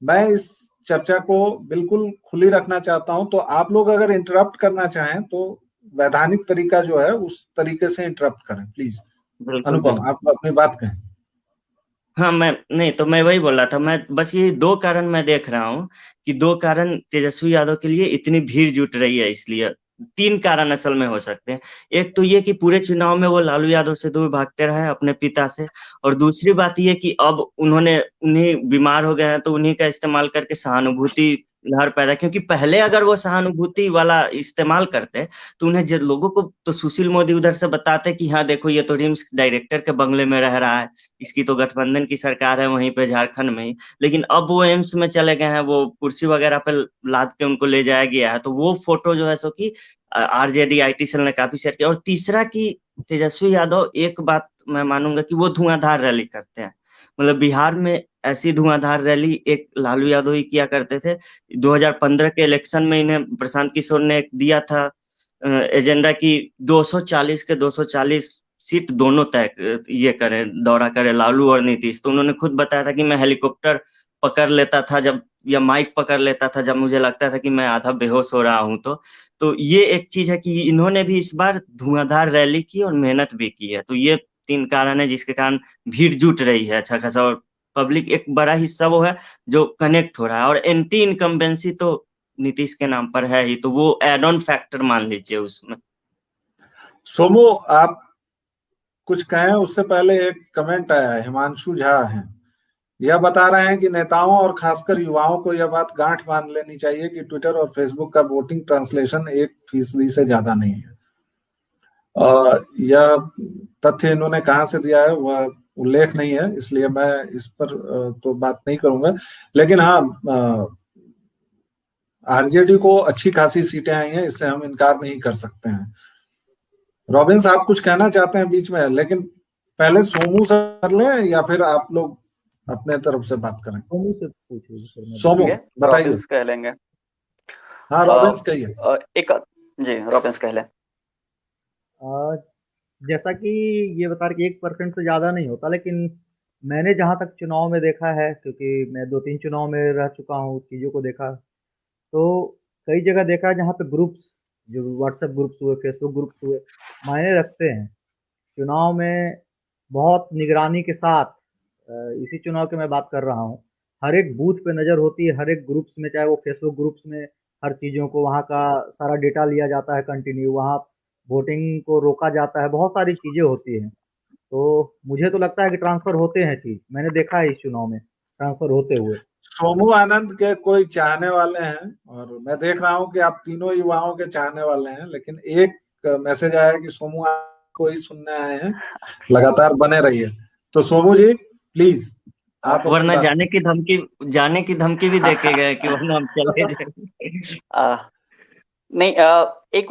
मैं इस चर्चा को बिल्कुल खुली रखना चाहता हूं, तो आप लोग अगर इंटरप्ट करना चाहें तो वैधानिक तरीका जो है उस तरीके से इंटरप्ट करें प्लीज। अनुपम, आप अपनी बात कहें। हाँ, मैं वही बोल रहा था। मैं बस ये 2 कारण मैं देख रहा हूँ कि 2 कारण तेजस्वी यादव के लिए इतनी भीड़ जुट रही है, इसलिए 3 कारण असल में हो सकते हैं। एक तो ये कि पूरे चुनाव में वो लालू यादव से दूर भागते रहे अपने पिता से, और दूसरी बात ये कि अब उन्हीं बीमार हो गए हैं तो उन्हीं का इस्तेमाल करके सहानुभूति लहर पैदा, क्योंकि पहले अगर वो सहानुभूति वाला इस्तेमाल करते तो उन्हें लोगों को तो सुशील मोदी उधर से बताते कि हाँ देखो ये तो रिम्स डायरेक्टर के बंगले में रह रहा है, इसकी तो गठबंधन की सरकार है वहीं पे झारखंड में ही। लेकिन अब वो एम्स में चले गए हैं, वो कुर्सी वगैरह पे लाद के उनको ले जाया गया है, तो वो फोटो जो है सो कि आरजेडी IT सेल ने काफी शेयर किया। और तीसरा कि तेजस्वी यादव, एक बात मैं मानूंगा कि वो धुआंधार रैली करते हैं। मतलब बिहार में ऐसी धुआंधार रैली एक लालू यादव ही किया करते थे। 2015 के इलेक्शन में इन्हें प्रशांत किशोर ने दिया था एजेंडा की 240 के 240 सीट दोनों तय ये करे, दौरा करे लालू और नीतीश। तो उन्होंने खुद बताया था कि मैं हेलीकॉप्टर पकड़ लेता था जब, या माइक पकड़ लेता था जब मुझे लगता था कि मैं आधा बेहोश हो रहा हूं। तो ये एक चीज है कि इन्होंने भी इस बार धुआंधार रैली की और मेहनत भी की है। तो ये 3 कारण है जिसके कारण भीड़ जुट रही है अच्छा खासा, और पब्लिक एक बड़ा हिस्सा वो है जो कनेक्ट हो रहा है। और एंटी इनकम्बेंसी तो नीतीश के नाम पर है ही, तो वो एड ऑन फैक्टर मान लीजिए उसमें। सोमू, आप कुछ कहें उससे पहले एक कमेंट आया है, हिमांशु झा है, यह बता रहे हैं कि नेताओं और खासकर युवाओं को यह बात गांठ बांध लेनी चाहिए कि ट्विटर और फेसबुक का वोटिंग ट्रांसलेशन 1% से ज्यादा नहीं है। यह तथ्य इन्होंने कहां से दिया है वह उल्लेख नहीं है, इसलिए मैं इस पर तो बात नहीं करूंगा। लेकिन हाँ, आरजेडी को अच्छी खासी सीटें आई हैं, इससे हम इनकार नहीं कर सकते हैं। रॉबिन्स, आप कुछ कहना चाहते हैं बीच में, लेकिन पहले सोमू से कर लें या फिर आप लोग अपने तरफ से बात करें? सोमू से पूछिए। सोमू बताइए। रॉबिन्स कह लेंगे। हाँ, रॉबिन्स कहिए। जी, रॉबिन्स कह लें। जैसा कि ये बता रहे कि 1% से ज़्यादा नहीं होता, लेकिन मैंने जहाँ तक चुनाव में देखा है, क्योंकि मैं 2-3 चुनाव में रह चुका हूँ, चीज़ों को देखा, तो कई जगह देखा है जहाँ पे ग्रुप्स, जो व्हाट्सएप ग्रुप्स हुए, फेसबुक ग्रुप्स हुए, मायने रखते हैं। चुनाव में बहुत निगरानी के साथ, इसी चुनाव की मैं बात कर रहा हूँ, हर एक बूथ पे नज़र होती है, हर एक ग्रुप्स में, चाहे वो फेसबुक ग्रुप्स में हर चीज़ों को, वहाँ का सारा डेटा लिया जाता है कंटिन्यू, वहाँ वोटिंग को रोका जाता है, बहुत सारी चीज़ें होती हैं। तो मुझे तो लगता है कि ट्रांसफ़र होते हैं चीज़, मैंने देखा है इस चुनाव में ट्रांसफ़र होते हुए। सोमू आनंद के कोई चाहने वाले हैं, और मैं देख रहा हूं कि आप तीनों युवाओं के चाहने वाले हैं, लेकिन एक मैसेज आया कि सोमू को ही सुनने आए हैं, लगातार बने रहिए। तो सोमू जी प्लीज, आप वरना जाने की धमकी भी देके गए कि वरना हम चले जाएंगे। नहीं, एक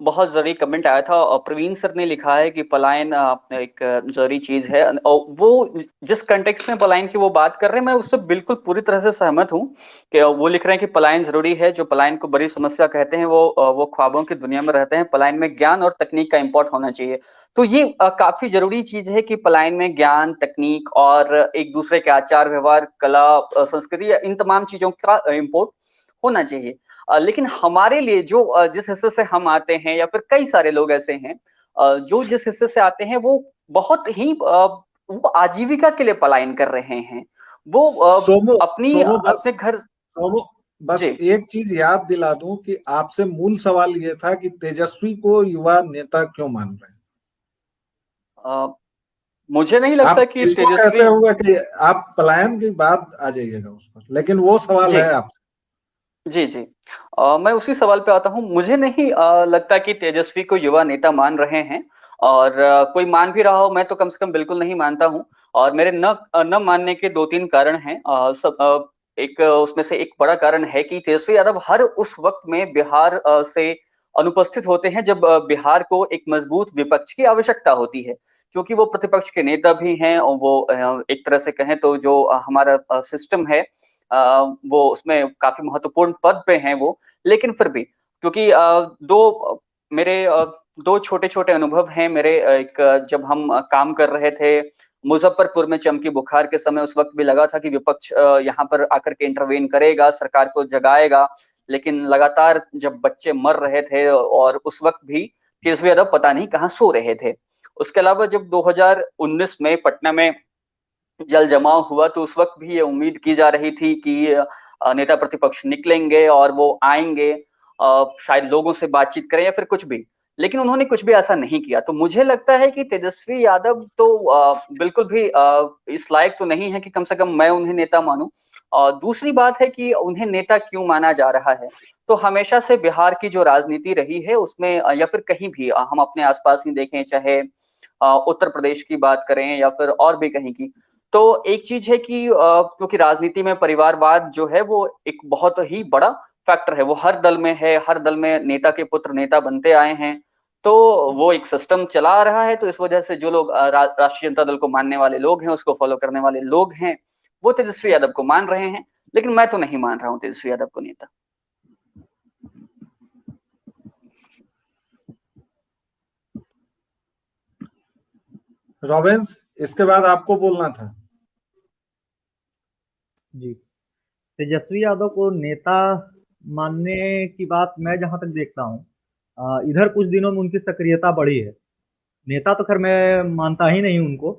बहुत जरूरी कमेंट आया था, प्रवीण सर ने लिखा है कि पलायन एक जरूरी चीज है, और वो जिस कंटेक्स्ट में पलायन की वो बात कर रहे हैं, मैं उससे बिल्कुल पूरी तरह से सहमत हूँ कि वो लिख रहे हैं कि पलायन जरूरी है। जो पलायन को बड़ी समस्या कहते हैं वो ख्वाबों की दुनिया में रहते हैं। पलायन में ज्ञान और तकनीक का इम्पोर्ट होना चाहिए। तो ये काफी जरूरी चीज है कि पलायन में ज्ञान, तकनीक और एक दूसरे के आचार व्यवहार, कला, संस्कृति, इन तमाम चीजों का इम्पोर्ट होना चाहिए। लेकिन हमारे लिए जो जिस हिस्से से हम आते हैं, या फिर कई सारे लोग ऐसे हैं जो जिस हिस्से से आते हैं, वो बहुत ही वो आजीविका के लिए पलायन कर रहे हैं। वो अपने घर। सोमू, बस एक चीज याद दिला दूं कि आपसे मूल सवाल ये था कि तेजस्वी को युवा नेता क्यों मान रहे हैं? मुझे नहीं लगता कि तेजस्वी कहते हुए कि आप पलायन की बात आ जाइएगा उस पर, लेकिन वो सवाल है आपसे। जी जी, मैं उसी सवाल पे आता हूँ। मुझे नहीं लगता कि तेजस्वी को युवा नेता मान रहे हैं, और कोई मान भी रहा हो, मैं तो कम से कम बिल्कुल नहीं मानता हूँ। और मेरे न मानने के 2-3 कारण हैं। एक उसमें से एक बड़ा कारण है कि तेजस्वी यादव हर उस वक्त में बिहार से अनुपस्थित होते हैं जब बिहार को एक मजबूत विपक्ष की आवश्यकता होती है, क्योंकि वो प्रतिपक्ष के नेता भी हैं, और वो एक तरह से कहें तो जो हमारा सिस्टम है वो उसमें काफी महत्वपूर्ण पद पे हैं वो। लेकिन फिर भी क्योंकि दो मेरे दो छोटे छोटे अनुभव हैं मेरे। एक, जब हम काम कर रहे थे मुजफ्फरपुर में चमकी बुखार के समय, उस वक्त भी लगा था कि विपक्ष यहाँ पर आकर के इंटरवेन करेगा, सरकार को जगाएगा, लेकिन लगातार जब बच्चे मर रहे थे और उस वक्त भी तेजस्वी यादव पता नहीं कहाँ सो रहे थे। उसके अलावा जब 2019 में पटना में जल जमाव हुआ तो उस वक्त भी ये उम्मीद की जा रही थी कि नेता प्रतिपक्ष निकलेंगे और वो आएंगे, शायद लोगों से बातचीत करें या फिर कुछ भी, लेकिन उन्होंने कुछ भी ऐसा नहीं किया। तो मुझे लगता है कि तेजस्वी यादव तो बिल्कुल भी इस लायक तो नहीं है कि कम से कम मैं उन्हें नेता मानूं। और दूसरी बात है कि उन्हें नेता क्यों माना जा रहा है, तो हमेशा से बिहार की जो राजनीति रही है उसमें या फिर कहीं भी हम अपने आसपास ही देखें, चाहे उत्तर प्रदेश की बात करें या फिर और भी कहीं की, तो एक चीज है कि क्योंकि राजनीति में परिवारवाद जो है वो एक बहुत ही बड़ा फैक्टर है, वो हर दल में है, हर दल में नेता के पुत्र नेता बनते आए हैं, तो वो एक सिस्टम चला आ रहा है। तो इस वजह से जो लोग राष्ट्रीय जनता दल को मानने वाले लोग हैं, उसको फॉलो करने वाले लोग हैं, वो तेजस्वी यादव को मान रहे हैं, लेकिन मैं तो नहीं मान रहा हूँ तेजस्वी यादव को नेता। रॉबिन्स, इसके बाद आपको बोलना था। जी, तेजस्वी यादव को नेता मानने की बात मैं जहां तक देखता हूँ, इधर कुछ दिनों में उनकी सक्रियता बढ़ी है। नेता तो खैर मैं मानता ही नहीं उनको।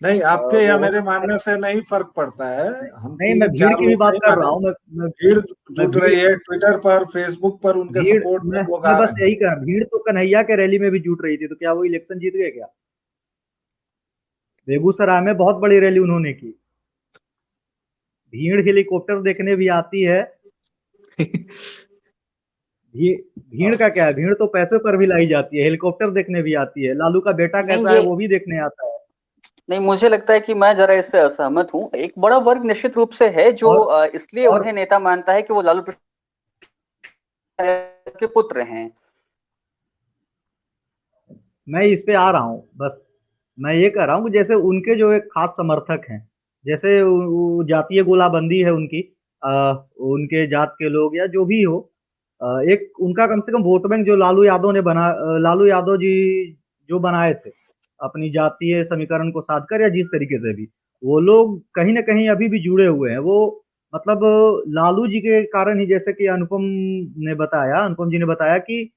नहीं, आपके या मेरे मानने से नहीं फर्क पड़ता है। हम नहीं, मैं भीड़ की भी बात कर रहा हूँ। भीड़ जुट रही है ट्विटर पर, फेसबुक पर, उनके सपोर्ट में लोग मैं बस यही कह, भीड़ तो कन्हैया के रैली में भी जुट रही थी, तो क्या वो इलेक्शन जीत गए क्या? बेगूसराय में बहुत बड़ी रैली उन्होंने की। भीड़ हेलीकॉप्टर देखने भी आती है। भीड़ का क्या है, भीड़ तो पैसे पर भी लाई जाती है, हेलीकॉप्टर देखने भी आती है। लालू का बेटा कैसा है वो भी देखने आता है। नहीं, मुझे लगता है कि मैं जरा इससे असहमत हूँ। एक बड़ा वर्ग निश्चित रूप से है जो इसलिए उन्हें नेता मानता है कि वो लालू प्रसाद के पुत्र हैं। मैं इस पे आ रहा हूँ, बस मैं ये कह रहा हूँ कि जैसे उनके जो एक खास समर्थक हैं, जैसे जातीय गोलाबंदी है उनकी, उनके जात के लोग या जो भी हो, एक उनका कम से कम वोट बैंक जो लालू यादव जी जो बनाए थे अपनी जातीय समीकरण को साध कर, या जिस तरीके से भी, वो लोग कहीं ना कहीं अभी भी जुड़े हुए हैं। वो मतलब लालू जी के कारण ही, जैसे कि अनुपम जी ने बताया कि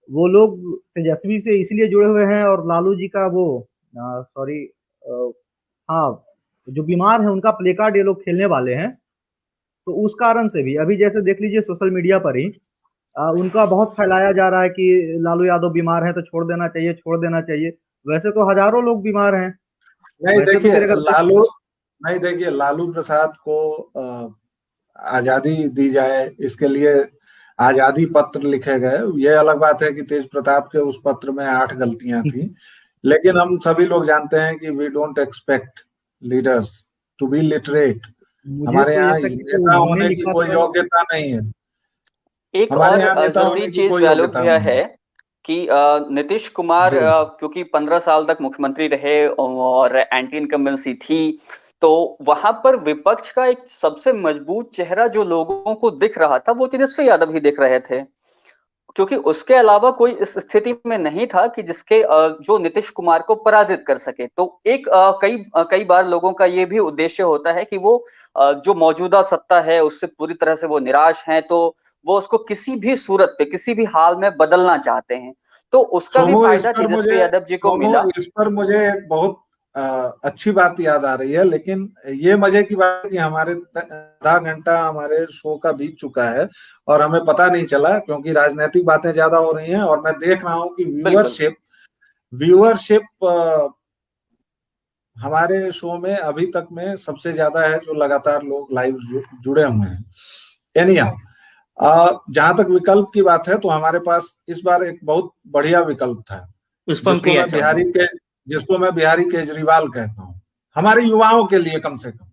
वो लोग तेजस्वी से इसलिए जुड़े हुए हैं, और लालू जी का वो सॉरी हाँ, जो बीमार है उनका प्ले कार्ड ये लोग खेलने वाले हैं, तो उस कारण से भी अभी जैसे देख लीजिए सोशल मीडिया पर ही उनका बहुत फैलाया जा रहा है कि लालू यादव बीमार है तो छोड़ देना चाहिए, छोड़ देना चाहिए। वैसे तो हजारों लोग बीमार हैं। नहीं देखिए, लालू प्रसाद को आजादी दी जाए, इसके लिए आजादी पत्र लिखे गए। ये अलग बात है कि तेज प्रताप के उस पत्र में 8 गलतियां थी, लेकिन हम सभी लोग जानते हैं कि we don't expect leaders to be literate. हमारे यहाँ नेता होने की कोई योग्यता नहीं है। एक और जरूरी चीज वैल्यू भैया है कि नीतीश कुमार क्योंकि 15 साल तक मुख्यमंत्री रहे और एंटी इनकम्बेंसी थी, तो वहां पर विपक्ष का एक सबसे मजबूत चेहरा जो लोगों को दिख रहा था वो तेजस्वी यादव ही दिख रहे थे, क्योंकि उसके अलावा कोई इस स्थिति में नहीं था कि जिसके जो नीतीश कुमार को पराजित कर सके। तो एक कई बार लोगों का ये भी उद्देश्य होता है कि वो जो मौजूदा सत्ता है उससे पूरी तरह से वो निराश हैं, तो वो उसको किसी भी सूरत पे किसी भी हाल में बदलना चाहते हैं। तो उसका भी फायदा तेजस्वी यादव जी को मिला। इस पर मुझे एक बहुत अच्छी बात याद आ रही है, लेकिन ये मजे की बात है कि हमारे आधा घंटा हमारे शो का बीत चुका है और हमें पता नहीं चला, क्योंकि राजनीतिक बातें ज्यादा हो रही हैं और मैं देख रहा हूँ कि व्यूअरशिप हमारे शो में अभी तक में सबसे ज्यादा है, जो लगातार लोग लाइव जुड़े हुए हैं। एनीहाउ, जहां तक विकल्प की बात है तो हमारे पास इस बार एक बहुत बढ़िया विकल्प था, जिसको मैं बिहारी केजरीवाल कहता हूँ, हमारे युवाओं के लिए कम से कम।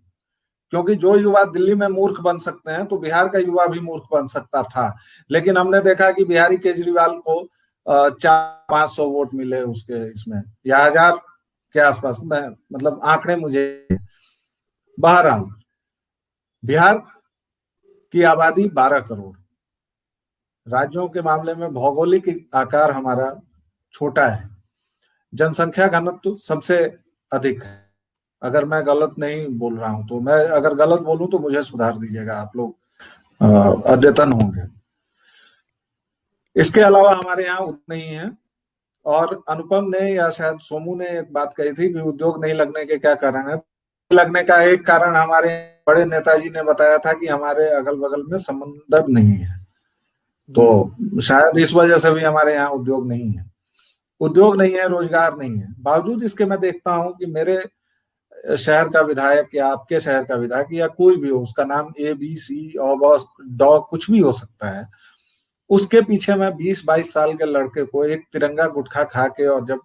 क्योंकि जो युवा दिल्ली में मूर्ख बन सकते हैं, तो बिहार का युवा भी मूर्ख बन सकता था। लेकिन हमने देखा कि बिहारी केजरीवाल को 400-500 वोट मिले उसके इसमें, या 1000 के आसपास, मतलब आंकड़े मुझे। बहरहाल, बिहार की आबादी 12 करोड़, राज्यों के मामले में भौगोलिक आकार हमारा छोटा है, जनसंख्या घनत्व सबसे अधिक है। अगर मैं गलत नहीं बोल रहा हूं तो, मैं अगर गलत बोलूं तो मुझे सुधार दीजिएगा, आप लोग अद्यतन होंगे। इसके अलावा हमारे यहाँ उतने ही हैं। और अनुपम ने या शायद सोमू ने एक बात कही थी कि उद्योग नहीं लगने के क्या कारण है। लगने का एक कारण हमारे बड़े नेताजी ने बताया था कि हमारे अगल बगल में समंदर नहीं है, तो शायद इस वजह से भी हमारे यहाँ उद्योग नहीं है। उद्योग नहीं है, रोजगार नहीं है। बावजूद इसके मैं देखता हूं कि मेरे शहर का विधायक या आपके शहर का विधायक या कोई भी हो, उसका नाम ABC डॉ कुछ भी हो सकता है, उसके पीछे मैं 20-22 साल के लड़के को एक तिरंगा गुटखा खा के, और जब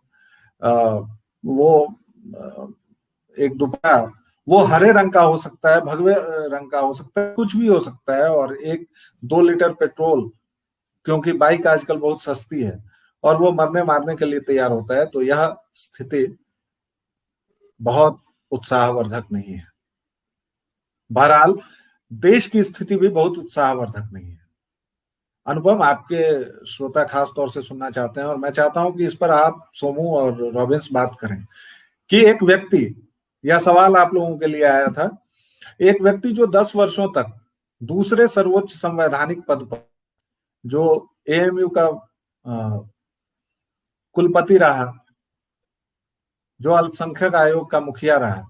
एक दोपहर, वो हरे रंग का हो सकता है, भगवे रंग का हो सकता है, कुछ भी हो सकता है, और 1-2 लीटर पेट्रोल, क्योंकि बाइक आजकल बहुत सस्ती है, और वो मरने मारने के लिए तैयार होता है, तो यह स्थिति बहुत उत्साहवर्धक नहीं है। बहरहाल देश की स्थिति भी बहुत उत्साहवर्धक नहीं है। अनुपम, आपके श्रोता खास तौर से सुनना चाहते हैं, और मैं चाहता हूं कि इस पर आप सोमू और रॉबिन्स बात करें कि एक व्यक्ति, यह सवाल आप लोगों के लिए आया था, एक व्यक्ति जो 10 वर्षों तक दूसरे सर्वोच्च संवैधानिक पद पर, जो AMU का कुलपति रहा, जो अल्पसंख्यक आयोग का मुखिया रहा,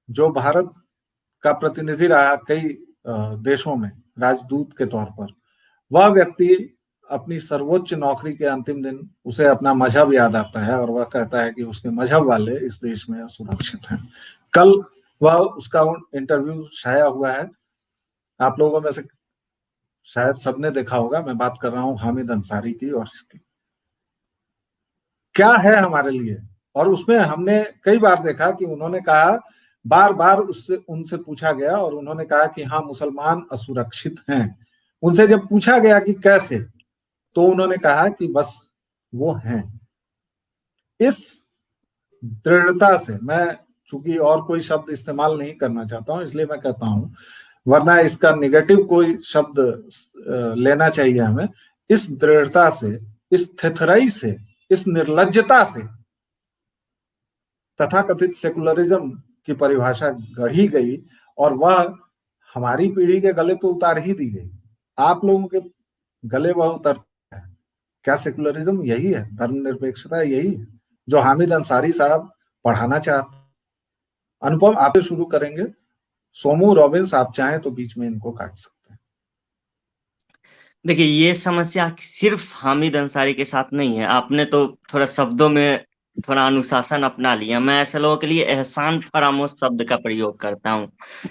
जो भारत का प्रतिनिधि रहा कई देशों में राजदूत के तौर पर, वह व्यक्ति अपनी सर्वोच्च नौकरी के अंतिम दिन उसे अपना मजहब याद आता है, और वह कहता है कि उसके मजहब वाले इस देश में असुरक्षित हैं। कल वह उसका इंटरव्यू छाया हुआ है, आप लोगों में से शायद सबने देखा होगा। मैं बात कर रहा हूं हामिद अंसारी की, और इसकी क्या है हमारे लिए। और उसमें हमने कई बार देखा कि उन्होंने कहा, बार बार उनसे पूछा गया, और उन्होंने कहा कि हाँ, मुसलमान असुरक्षित हैं। उनसे जब पूछा गया कि कैसे, तो उन्होंने कहा कि बस वो हैं। इस दृढ़ता से, मैं चूंकि और कोई शब्द इस्तेमाल नहीं करना चाहता हूं, इसलिए मैं कहता हूं, वरना इसका निगेटिव कोई शब्द लेना चाहिए हमें। इस दृढ़ता से, इस थेथराई से, इस निर्लज्जता से तथाकथित सेकुलरिज्म की परिभाषा गढ़ी गई, और वह हमारी पीढ़ी के गले तो उतार ही दी गई। आप लोगों के गले वह उतरता है। क्या सेकुलरिज्म यही है? धर्मनिरपेक्षता यही है जो हामिद अंसारी साहब पढ़ाना चाहते? अनुपम, आपसे शुरू करेंगे। सोमू, रॉबिन्स, आप चाहें तो बीच में इनको काट सकते हैं। देखिए, ये समस्या सिर्फ हामिद अंसारी के साथ नहीं है। आपने तो थोड़ा शब्दों में थोड़ा अनुशासन अपना लिया। मैं ऐसे लोगों के लिए एहसान फरामोश शब्द का प्रयोग करता हूँ।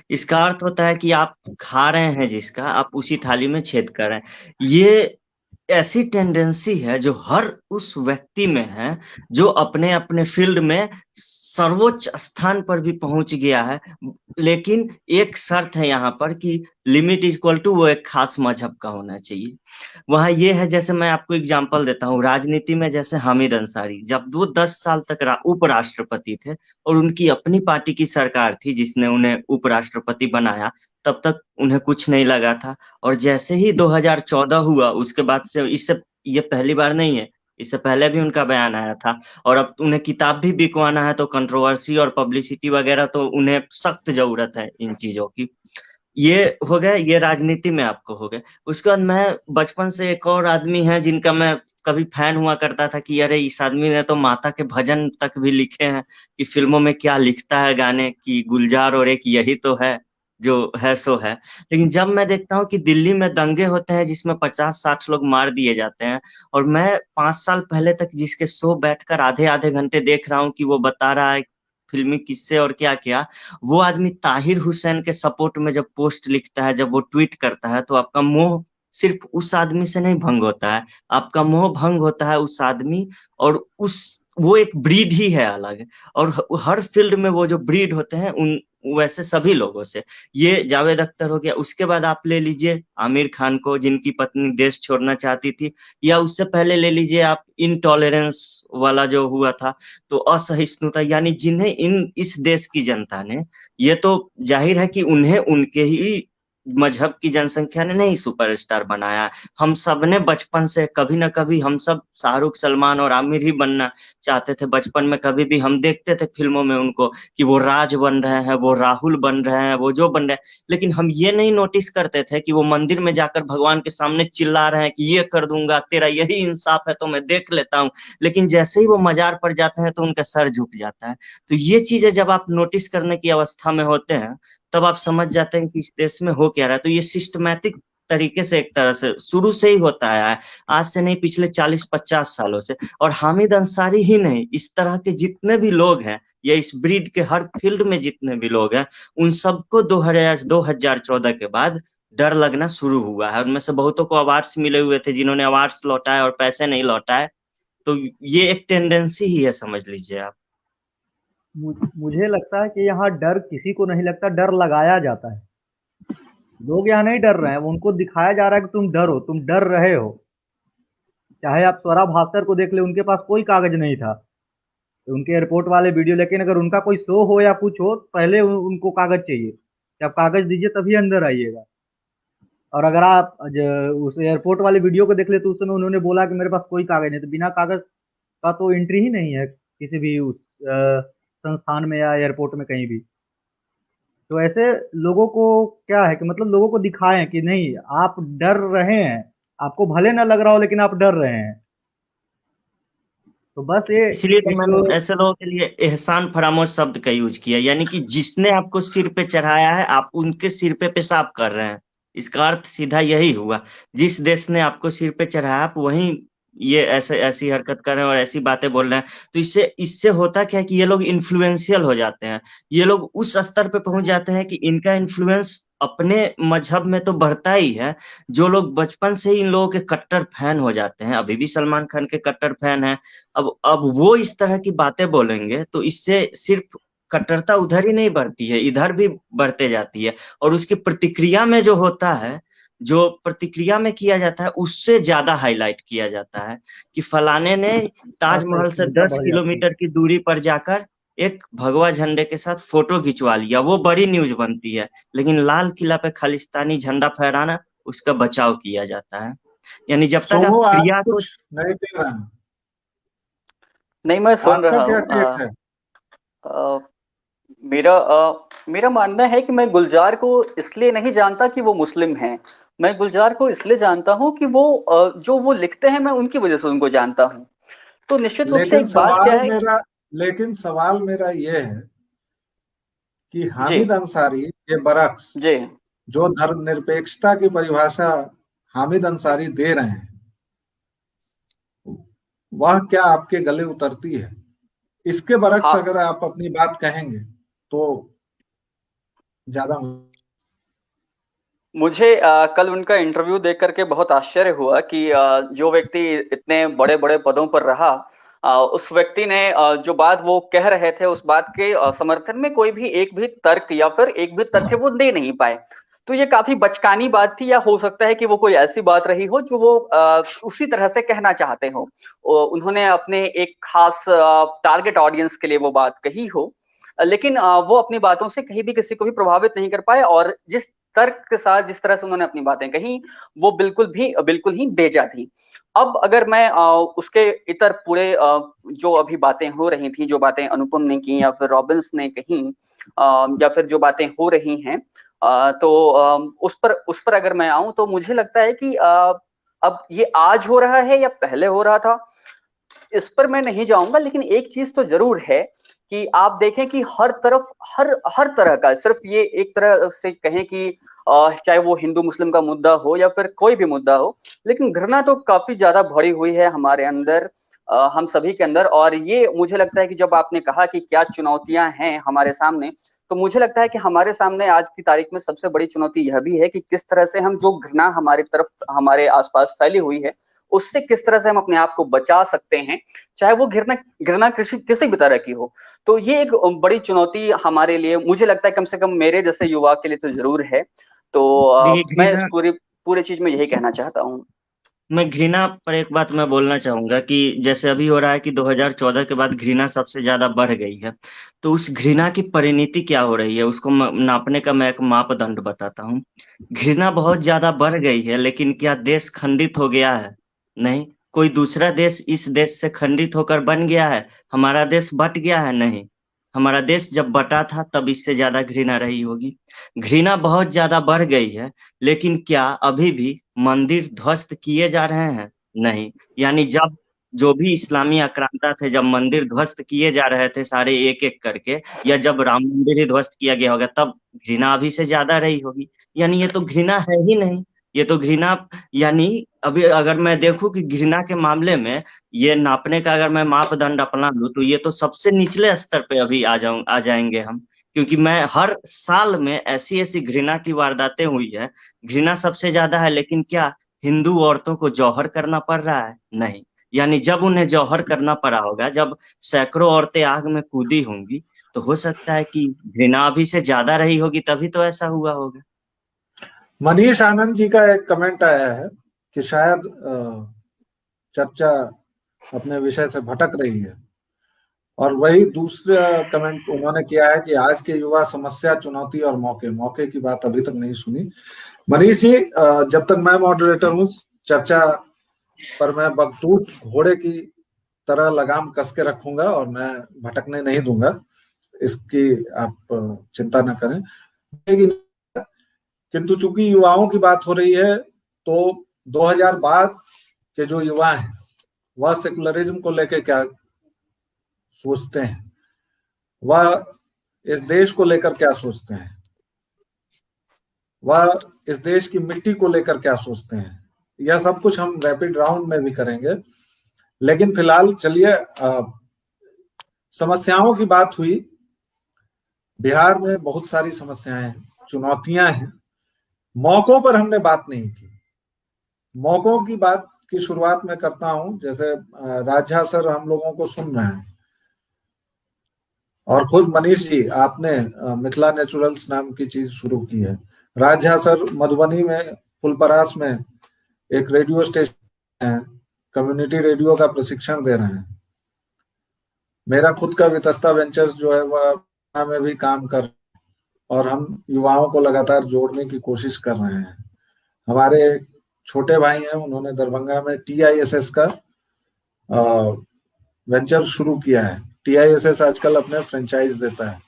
इसका अर्थ होता है कि आप खा रहे हैं जिसका, आप उसी थाली में छेद कर रहे हैं। ये ऐसी टेंडेंसी है जो हर उस व्यक्ति में है जो अपने अपने फील्ड में सर्वोच्च स्थान पर भी पहुंच गया है, लेकिन एक शर्त है यहाँ पर कि लिमिट इज इक्वल टू वो एक खास मजहब का होना चाहिए। वहाँ ये है, जैसे मैं आपको एग्जांपल देता हूँ, राजनीति में जैसे हामिद अंसारी, जब वो 10 साल तक उपराष्ट्रपति थे और उनकी अपनी पार्टी की सरकार थी जिसने उन्हें उपराष्ट्रपति बनाया, तब तक उन्हें कुछ नहीं लगा था। और जैसे ही 2014 हुआ, उसके बाद से, इससे ये पहली बार नहीं है, इससे पहले भी उनका बयान आया था, और अब उन्हें किताब भी बिकवाना है तो कंट्रोवर्सी और पब्लिसिटी वगैरह, तो उन्हें सख्त जरूरत है इन चीजों की। ये हो गया, ये राजनीति में आपको हो गया। उसके बाद मैं बचपन से, एक और आदमी है जिनका मैं कभी फैन हुआ करता था कि अरे इस आदमी ने तो माता के भजन तक भी लिखे हैं, कि फिल्मों में क्या लिखता है गाने की, गुलजार और एक यही तो है जो है सो है। लेकिन जब मैं देखता हूँ कि दिल्ली में दंगे होते हैं जिसमें 50-60 लोग मार दिए जाते हैं, और मैं 5 साल पहले तक जिसके शो बैठकर आधे आधे घंटे देख रहा हूँ कि वो बता रहा है फिल्मी किस्से और क्या क्या, वो आदमी ताहिर हुसैन के सपोर्ट में जब पोस्ट लिखता है, जब वो ट्वीट करता है, तो आपका मोह सिर्फ उस आदमी से नहीं भंग होता है, आपका मोह भंग होता है उस आदमी और वो एक ब्रीड ही है अलग। और हर फील्ड में वो जो ब्रीड होते हैं उन वैसे सभी लोगों से, ये जावेद अख्तर हो गया। उसके बाद आप ले लीजिए आमिर खान को, जिनकी पत्नी देश छोड़ना चाहती थी, या उससे पहले ले लीजिए आप इनटॉलरेंस वाला जो हुआ था, तो असहिष्णुता, यानी जिन्हें इस देश की जनता ने, ये तो जाहिर है कि उन्हें उनके ही मजहब की जनसंख्या ने नहीं सुपरस्टार बनाया। हम सब ने बचपन से कभी ना कभी हम सब शाहरुख, सलमान और आमिर ही बनना चाहते थे। बचपन में कभी भी हम देखते थे फिल्मों में उनको कि वो राज बन रहे हैं, वो राहुल बन रहे हैं, वो जो बन रहे हैं, लेकिन हम ये नहीं नोटिस करते थे कि वो मंदिर में जाकर भगवान के सामने चिल्ला रहे हैं कि ये कर दूंगा, तेरा यही इंसाफ है तो मैं देख लेता हूँ। लेकिन जैसे ही वो मजार पर जाते हैं तो उनका सर झुक जाता है। तो ये चीजें जब आप नोटिस करने की अवस्था में होते हैं तब आप समझ जाते हैं कि इस देश में हो क्या रहा है। तो ये सिस्टमैटिक तरीके से एक तरह से शुरू से ही होता आया है, आज से नहीं, पिछले 40-50 सालों से। और हामिद अंसारी ही नहीं, इस तरह के जितने भी लोग हैं या इस ब्रीड के हर फील्ड में जितने भी लोग हैं, उन सबको 2014 के बाद डर लगना शुरू हुआ है। उनमें से बहुतों को अवार्ड्स मिले हुए थे जिन्होंने अवार्ड्स लौटाए और पैसे नहीं लौटाए। तो ये एक टेंडेंसी ही है, समझ लीजिए आप। मुझे लगता है कि यहाँ डर किसी को नहीं लगता, डर लगाया जाता है। लोग यहाँ नहीं डर रहे हैं, उनको दिखाया जा रहा है कि तुम डरो, तुम डर रहे हो। चाहे आप स्वरा भास्कर को देख ले, उनके पास कोई कागज नहीं था, तो उनके एयरपोर्ट वाले वीडियो, लेकिन अगर उनका कोई शो हो या कुछ हो, पहले उनको कागज चाहिए कि आप कागज दीजिए तभी अंदर आइएगा। और अगर आप उस एयरपोर्ट वाले वीडियो को देख ले तो उस समय उन्होंने बोला कि मेरे पास कोई कागज नहीं, तो बिना कागज का तो एंट्री ही नहीं है किसी भी उस संस्थान में या एयरपोर्ट में कहीं भी। तो ऐसे लोगों को क्या है कि मतलब लोगों को दिखाएं कि नहीं, आप डर रहे हैं, आपको भले ना लग रहा हो लेकिन आप डर रहे हैं। तो बस ये इसलिए तो मैंने एक ऐसे लोगों के लिए एहसान फरामोश शब्द का यूज किया, यानी कि जिसने आपको सिर पे चढ़ाया है आप उनके सिर पे पेशाब कर रहे हैं। इसका अर्थ सीधा यही हुआ, जिस देश ने आपको सिर पे चढ़ाया आप वहीं ये ऐसे ऐसी हरकत कर रहे हैं और ऐसी बातें बोल रहे हैं। तो इससे इससे होता क्या है कि ये लोग इन्फ्लुएंशियल हो जाते हैं। ये लोग उस स्तर पे पहुंच जाते हैं कि इनका इन्फ्लुएंस अपने मजहब में तो बढ़ता ही है। जो लोग बचपन से ही इन लोगों के कट्टर फैन हो जाते हैं, अभी भी सलमान खान के कट्टर फैन हैं, अब वो इस तरह की बातें बोलेंगे तो इससे सिर्फ कट्टरता उधर ही नहीं बढ़ती है, इधर भी बढ़ते जाती है। और उसकी प्रतिक्रिया में जो होता है, जो प्रतिक्रिया में किया जाता है, उससे ज्यादा हाईलाइट किया जाता है कि फलाने ने ताजमहल से असहिष्णुता 10 बढ़ जाती है। किलोमीटर की दूरी पर जाकर एक भगवा झंडे के साथ फोटो खिंचवा लिया, वो बड़ी न्यूज बनती है। लेकिन लाल किला पे खालिस्तानी झंडा फहराना, उसका बचाव किया जाता है। यानी जब तक आप सोमू, आप क्रिया को कुछ नहीं देख रहे हैं? नहीं, मैं सुन आपका रहा क्या हूँ। टेक है? मेरा मानना है कि मैं गुलजार को इसलिए नहीं जानता कि वो मुस्लिम हैं। मैं गुलजार को इसलिए जानता हूँ कि वो जो वो लिखते हैं, मैं उनकी वजह से उनको जानता हूँ। तो निश्चित रूप से लेकिन एक बात क्या है कि सवाल मेरा ये है कि जी, हामिद अंसारी के बरक्स जी, जो धर्मनिरपेक्षता की परिभाषा हामिद अंसारी दे रहे हैं, वह क्या आपके गले उतरती है? इसके बरक्स हाँ। अगर आप अपनी बात कहेंगे तो ज्यादा। मुझे कल उनका इंटरव्यू देख करके बहुत आश्चर्य हुआ कि जो व्यक्ति इतने बड़े बड़े पदों पर रहा, उस व्यक्ति ने जो बात वो कह रहे थे, उस बात के समर्थन में कोई भी एक भी तर्क या फिर एक भी तथ्य वो दे नहीं पाए। तो ये काफी बचकानी बात थी, या हो सकता है कि वो कोई ऐसी बात रही हो जो वो उसी तरह से कहना चाहते हो। उन्होंने अपने एक खास टारगेट ऑडियंस के लिए वो बात कही हो, लेकिन वो अपनी बातों से कहीं भी किसी को भी प्रभावित नहीं कर पाए, और जिस तर्क के साथ जिस तरह से उन्होंने अपनी बातें कही, वो बिल्कुल ही बेजा थी। अब अगर मैं उसके इतर पूरे जो अभी बातें हो रही थी, जो बातें अनुपम ने की या फिर रॉबिन्स ने कही, या फिर जो बातें हो रही हैं, तो उस पर अगर मैं आऊं तो मुझे लगता है कि अब ये आज हो रहा है या पहले हो रहा था, इस पर मैं नहीं जाऊंगा। लेकिन एक चीज तो जरूर है कि आप देखें कि हर तरफ हर तरह का, सिर्फ ये एक तरह से कहें कि चाहे वो हिंदू मुस्लिम का मुद्दा हो या फिर कोई भी मुद्दा हो, लेकिन घृणा तो काफी ज्यादा भरी हुई है हमारे अंदर, हम सभी के अंदर। और ये मुझे लगता है कि जब आपने कहा कि क्या चुनौतियां हैं हमारे सामने, तो मुझे लगता है कि हमारे सामने आज की तारीख में सबसे बड़ी चुनौती यह भी है कि किस तरह से हम जो घृणा हमारी तरफ, हमारे आसपास फैली हुई है, उससे किस तरह से हम अपने आप को बचा सकते हैं, चाहे वो घृणा घृणा किसी भी तरह की हो। तो ये एक बड़ी चुनौती हमारे लिए, मुझे लगता है कम से कम मेरे जैसे युवा के लिए तो जरूर है। तो देखिए मैं इस घृणा पूरे चीज में यही कहना चाहता हूँ। मैं घृणा पर एक बात मैं बोलना चाहूंगा कि जैसे अभी हो रहा है कि 2014 के बाद घृणा सबसे ज्यादा बढ़ गई है, तो उस घृणा की परिणति क्या हो रही है उसको नापने का मैं एक मापदंड बताता हूँ। घृणा बहुत ज्यादा बढ़ गई है, लेकिन क्या देश खंडित हो गया है? नहीं। कोई दूसरा देश इस देश से खंडित होकर बन गया है? हमारा देश बट गया है? नहीं। हमारा देश जब बटा था तब इससे ज्यादा घृणा रही होगी। घृणा बहुत ज्यादा बढ़ गई है, लेकिन क्या अभी भी मंदिर ध्वस्त किए जा रहे हैं? नहीं। यानी जब जो भी इस्लामी आक्रांता थे, जब मंदिर ध्वस्त किए जा रहे थे सारे एक एक करके, या जब राम मंदिर ही ध्वस्त किया गया होगा, तब घृणा अभी से ज्यादा रही होगी। यानी ये तो घृणा है ही नहीं। ये तो घृणा, यानी अभी अगर मैं देखूं कि घृणा के मामले में ये नापने का अगर मैं मापदंड अपना लूं, तो ये तो सबसे निचले स्तर पे अभी आ जाएंगे हम। क्योंकि मैं हर साल में ऐसी ऐसी घृणा की वारदातें हुई है। घृणा सबसे ज्यादा है, लेकिन क्या हिंदू औरतों को जौहर करना पड़ रहा है? नहीं। यानी जब उन्हें जौहर करना पड़ा होगा, जब सैकड़ों औरतें आग में कूदी होंगी, तो हो सकता है कि घृणा अभी से ज्यादा रही होगी, तभी तो ऐसा हुआ होगा। मनीष आनंद जी का एक कमेंट आया है कि शायद चर्चा अपने विषय से भटक रही है, और वही दूसरा कमेंट उन्होंने किया है कि आज के युवा समस्या, चुनौती और मौके। मौके की बात अभी तक नहीं सुनी। मनीष जी, जब तक मैं मॉडरेटर हूँ, चर्चा पर मैं बगतूत घोड़े की तरह लगाम कस के रखूंगा और मैं भटकने नहीं दूंगा, इसकी आप चिंता न करें। लेकिन किंतु चूंकि युवाओं की बात हो रही है, तो 2000 बाद के जो युवा हैं वह सेकुलरिज्म को लेकर क्या सोचते हैं, वह इस देश को लेकर क्या सोचते हैं, वह इस देश की मिट्टी को लेकर क्या सोचते हैं, यह सब कुछ हम रैपिड राउंड में भी करेंगे। लेकिन फिलहाल चलिए, समस्याओं की बात हुई। बिहार में बहुत सारी समस्याएं हैं, चुनौतियां हैं। मौकों पर हमने बात नहीं की। मौकों की बात की शुरुआत में करता हूं। जैसे राजा सर हम लोगों को सुन रहे हैं, और खुद मनीष जी आपने मिथिला नेचुरल्स नाम की चीज शुरू की है। राजा सर मधुबनी में फुलपरास में एक रेडियो स्टेशन है, कम्युनिटी रेडियो का प्रशिक्षण दे रहे हैं। मेरा खुद का वितस्ता वेंचर्स जो है वह में भी काम कर, और हम युवाओं को लगातार जोड़ने की कोशिश कर रहे हैं। हमारे छोटे भाई हैं, उन्होंने दरभंगा में TISS का वेंचर शुरू किया है। TISS आजकल अपने फ्रेंचाइज देता है।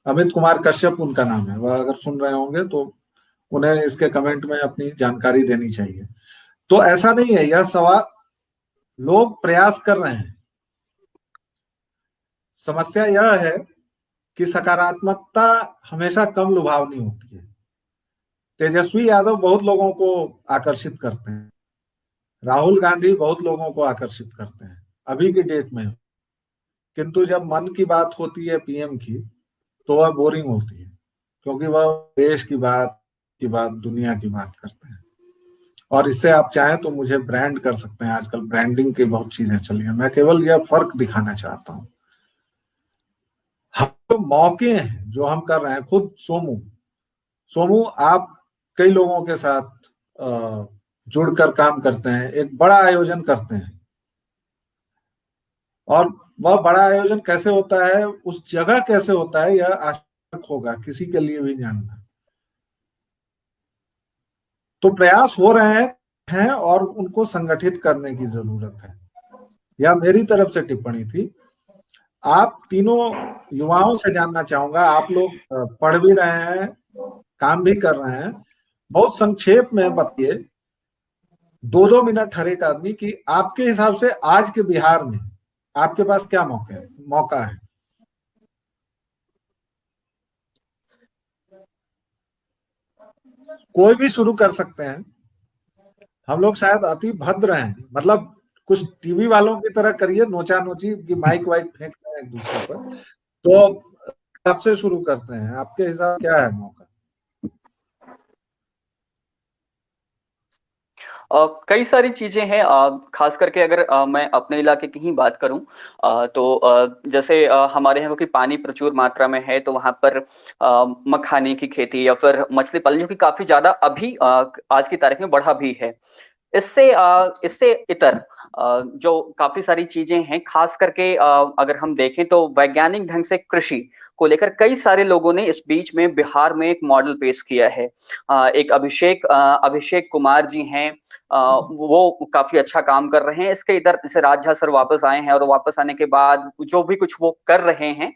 अमित कुमार कश्यप उनका नाम है, वह अगर सुन रहे होंगे तो उन्हें इसके कमेंट में अपनी जानकारी देनी चाहिए। तो ऐसा नहीं है, यह सवाल लोग प्रयास कर रहे हैं। समस्या यह है कि सकारात्मकता हमेशा कम लुभावनी होती है। तेजस्वी यादव बहुत लोगों को आकर्षित करते हैं, राहुल गांधी बहुत लोगों को आकर्षित करते हैं अभी की डेट में, किंतु जब मन की बात होती है PM की, तो वह बोरिंग होती है, क्योंकि वह देश की बात दुनिया की बात करते हैं। और इससे आप चाहें तो मुझे ब्रांड कर सकते हैं, आजकल ब्रांडिंग की बहुत चीजें चली हैं। मैं केवल यह फर्क दिखाना चाहता हूं। हम मौके हैं जो हम कर रहे हैं। खुद सोमू आप कई लोगों के साथ जुड़कर काम करते हैं, एक बड़ा आयोजन करते हैं, और वह बड़ा आयोजन कैसे होता है, उस जगह कैसे होता है, यह आश्चर्य होगा किसी के लिए भी जानना। तो प्रयास हो रहे हैं और उनको संगठित करने की जरूरत है। यह मेरी तरफ से टिप्पणी थी। आप तीनों युवाओं से जानना चाहूंगा, आप लोग पढ़ भी रहे हैं, काम भी कर रहे हैं, बहुत संक्षेप में बताइए, 2-2 मिनट हर एक आदमी की, आपके हिसाब से आज के बिहार में आपके पास क्या मौका है? कोई भी शुरू कर सकते हैं। हम लोग शायद अति भद्र हैं, मतलब कुछ टीवी वालों की तरह करिए, नोचा नोची की माइक वाइक फेंक रहे हैं एक दूसरे पर। तो आपसे शुरू करते हैं, आपके हिसाब क्या है मौका? कई सारी चीजें हैं। खास करके अगर मैं अपने इलाके की ही बात करूं, तो जैसे हमारे यहाँ की पानी प्रचुर मात्रा में है, तो वहां पर मखाने की खेती या फिर मछली पालन, जो कि काफी ज्यादा अभी आज की तारीख में बढ़ा भी है। इससे इतर जो काफी सारी चीजें हैं, खास करके अगर हम देखें तो वैज्ञानिक ढंग से कृषि को लेकर कई सारे लोगों ने इस बीच में बिहार में एक मॉडल पेश किया है। एक अभिषेक कुमार जी हैं, वो काफी अच्छा काम कर रहे हैं। इसके इधर से राज झा सर वापस आए हैं और वापस आने के बाद जो भी कुछ वो कर रहे हैं,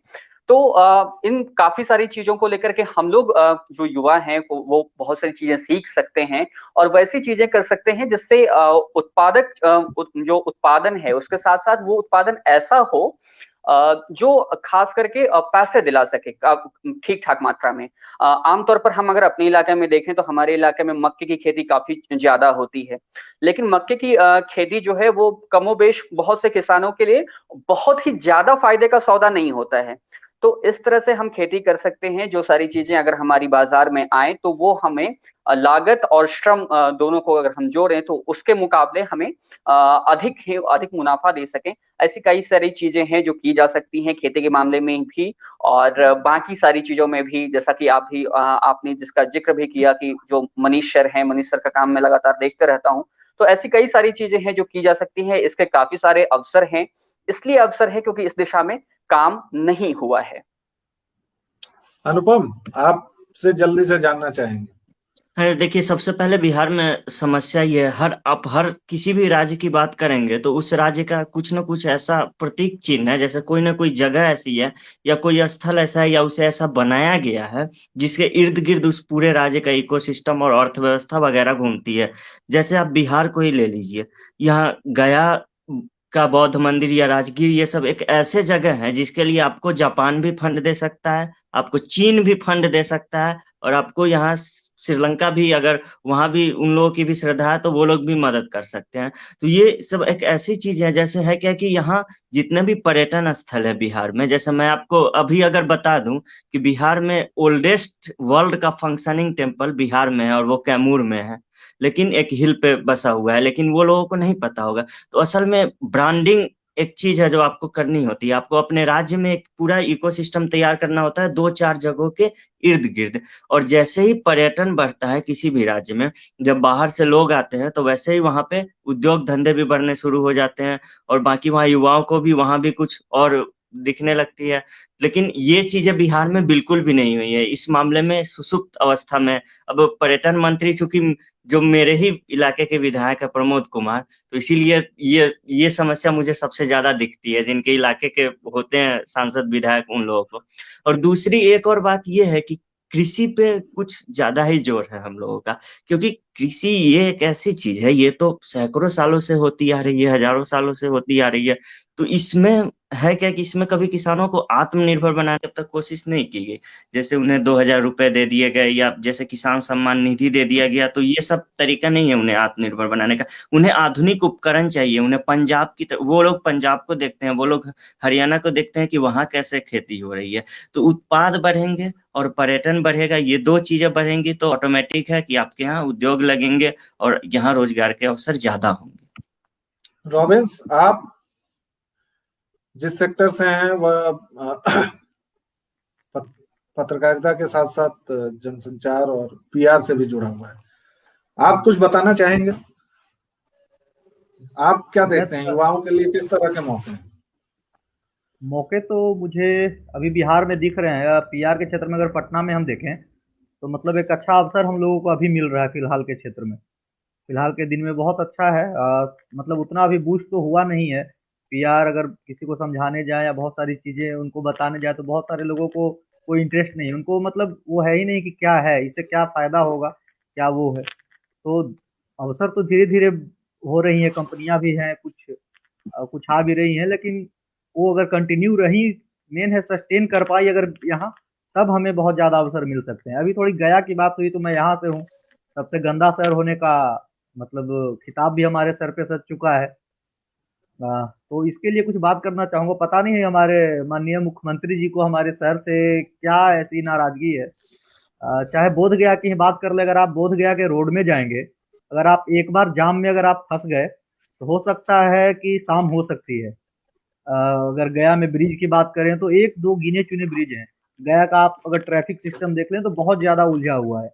तो इन काफी सारी चीजों को लेकर के हम लोग जो युवा हैं वो बहुत सारी चीजें सीख सकते हैं और वैसी चीजें कर सकते हैं जिससे जो उत्पादन है उसके साथ साथ वो उत्पादन ऐसा हो जो खास करके पैसे दिला सके ठीक ठाक मात्रा में। आमतौर पर हम अगर अपने इलाके में देखें तो हमारे इलाके में मक्के की खेती काफी ज्यादा होती है, लेकिन मक्के की खेती जो है वो कमोबेश बहुत से किसानों के लिए बहुत ही ज्यादा फायदे का सौदा नहीं होता है। तो इस तरह से हम खेती कर सकते हैं। जो सारी चीजें अगर हमारी बाजार में आए तो वो हमें लागत और श्रम दोनों को अगर हम जोड़ें तो उसके मुकाबले हमें अधिक मुनाफा दे सकें। ऐसी कई सारी चीजें हैं जो की जा सकती हैं खेती के मामले में भी और बाकी सारी चीजों में भी, जैसा कि आपने जिसका जिक्र भी किया कि जो मनीष सर हैं, मनीष सर का काम मैं लगातार देखते रहता हूं, तो ऐसी कई सारी चीजें हैं जो की जा सकती हैं। इसके काफी सारे अवसर हैं, इसलिए अवसर है क्योंकि इस दिशा में काम नहीं हुआ है। अनुपम, आपसे जल्दी से जानना चाहेंगे। देखिए, सबसे पहले बिहार में समस्या ये है, आप हर किसी भी राज्य की बात करेंगे तो उस राज्य का कुछ न कुछ ऐसा प्रतीक चिन्ह है, जैसे कोई ना कोई जगह ऐसी है या कोई स्थल ऐसा है या उसे ऐसा बनाया गया है जिसके इर्द गिर्द उस पूरे राज्य का इकोसिस्टम और अर्थव्यवस्था वगैरह घूमती है। जैसे आप बिहार को ही ले लीजिए, यहाँ गया का बौद्ध मंदिर या राजगीर, ये सब एक ऐसे जगह है जिसके लिए आपको जापान भी फंड दे सकता है, आपको चीन भी फंड दे सकता है, और आपको यहाँ श्रीलंका भी, अगर वहां भी उन लोगों की भी श्रद्धा है तो वो लोग भी मदद कर सकते हैं। तो ये सब एक ऐसी चीज है, जैसे है क्या कि यहाँ जितने भी पर्यटन स्थल है बिहार में, जैसे मैं आपको अभी अगर बता दूं कि बिहार में ओल्डेस्ट वर्ल्ड का फंक्शनिंग टेम्पल बिहार में है और वो कैमूर में है, लेकिन एक हिल पे बसा हुआ है, लेकिन वो लोगों को नहीं पता होगा। तो असल में ब्रांडिंग एक चीज है जो आपको करनी होती है। आपको अपने राज्य में एक पूरा इकोसिस्टम तैयार करना होता है 2-4 जगहों के इर्द गिर्द, और जैसे ही पर्यटन बढ़ता है किसी भी राज्य में, जब बाहर से लोग आते हैं तो वैसे ही वहां पे उद्योग धंधे भी बढ़ने शुरू हो जाते हैं और बाकी वहाँ युवाओं को भी वहां भी कुछ और दिखने लगती है। लेकिन ये चीजें बिहार में बिल्कुल भी नहीं हुई है। इस मामले में सुसुप्त अवस्था में अब पर्यटन मंत्री, चूंकि जो मेरे ही इलाके के विधायक है प्रमोद कुमार, तो इसीलिए ये समस्या मुझे सबसे ज्यादा दिखती है, जिनके इलाके के होते हैं सांसद विधायक उन लोगों को। और दूसरी एक और बात ये है कि कृषि पे कुछ ज्यादा ही जोर है हम लोगों का, क्योंकि कृषि ये एक ऐसी चीज है, ये तो सैकड़ों सालों से होती आ रही है, हजारों सालों से होती आ रही है। तो इसमें है क्या कि इसमें कभी किसानों को आत्मनिर्भर बनाने की अब तक कोशिश नहीं की गई। जैसे उन्हें 2,000 रुपए दे दिए गए या जैसे किसान सम्मान निधि दे दिया गया, तो ये सब तरीका नहीं है उन्हें आत्मनिर्भर बनाने का। उन्हें आधुनिक उपकरण चाहिए। उन्हें पंजाब की वो लोग पंजाब को देखते हैं, वो लोग हरियाणा को देखते हैं कि वहां कैसे खेती हो रही है। तो उत्पाद बढ़ेंगे और पर्यटन बढ़ेगा, ये दो चीजें बढ़ेंगी तो ऑटोमेटिक है कि आपके यहाँ उद्योग लगेंगे और यहाँ रोजगार के अवसर ज्यादा होंगे। रॉबिन्स, आप जिस सेक्टर से हैं वह पत्रकारिता के साथ साथ जनसंचार और पीआर से भी जुड़ा हुआ है, आप कुछ बताना चाहेंगे? आप क्या देखते हैं युवाओं के लिए किस तरह के मौके हैं? मौके तो मुझे अभी बिहार में दिख रहे हैं। पीआर के क्षेत्र में अगर पटना में हम देखें तो मतलब एक अच्छा अवसर हम लोगों को अभी मिल रहा है फिलहाल के क्षेत्र में, फिलहाल के दिन में बहुत अच्छा है। मतलब उतना अभी बूस्ट तो हुआ नहीं है। पीआर अगर किसी को समझाने जाए या बहुत सारी चीज़ें उनको बताने जाए तो बहुत सारे लोगों को कोई इंटरेस्ट नहीं है, उनको मतलब वो है ही नहीं कि क्या है, इससे क्या फ़ायदा होगा, क्या वो है। तो अवसर तो धीरे-धीरे हो रही हैं, कंपनियाँ भी हैं, कुछ आ भी रही हैं, लेकिन वो अगर कंटिन्यू रही, मेन है सस्टेन कर पाई अगर यहाँ, तब हमें बहुत ज़्यादा अवसर मिल सकते हैं। अभी थोड़ी गया की बात हुई तो मैं यहाँ से हूँ, सबसे गंदा शहर होने का मतलब खिताब भी हमारे सर पे सज चुका है। तो इसके लिए कुछ बात करना चाहूँगा। पता नहीं है हमारे माननीय मुख्यमंत्री जी को हमारे शहर से क्या ऐसी नाराज़गी है। चाहे बोधगया की ही बात कर लें, अगर आप बोधगया के रोड में जाएँगे, अगर आप एक बार जाम में अगर आप फँस गए, तो हो सकता है कि शाम हो सकती है। अगर गया में ब्रिज की बात करें तो 1-2 गिने-चुने ब्रिज हैं। गया का आप अगर ट्रैफिक सिस्टम देख लें तो बहुत ज़्यादा उलझा हुआ है।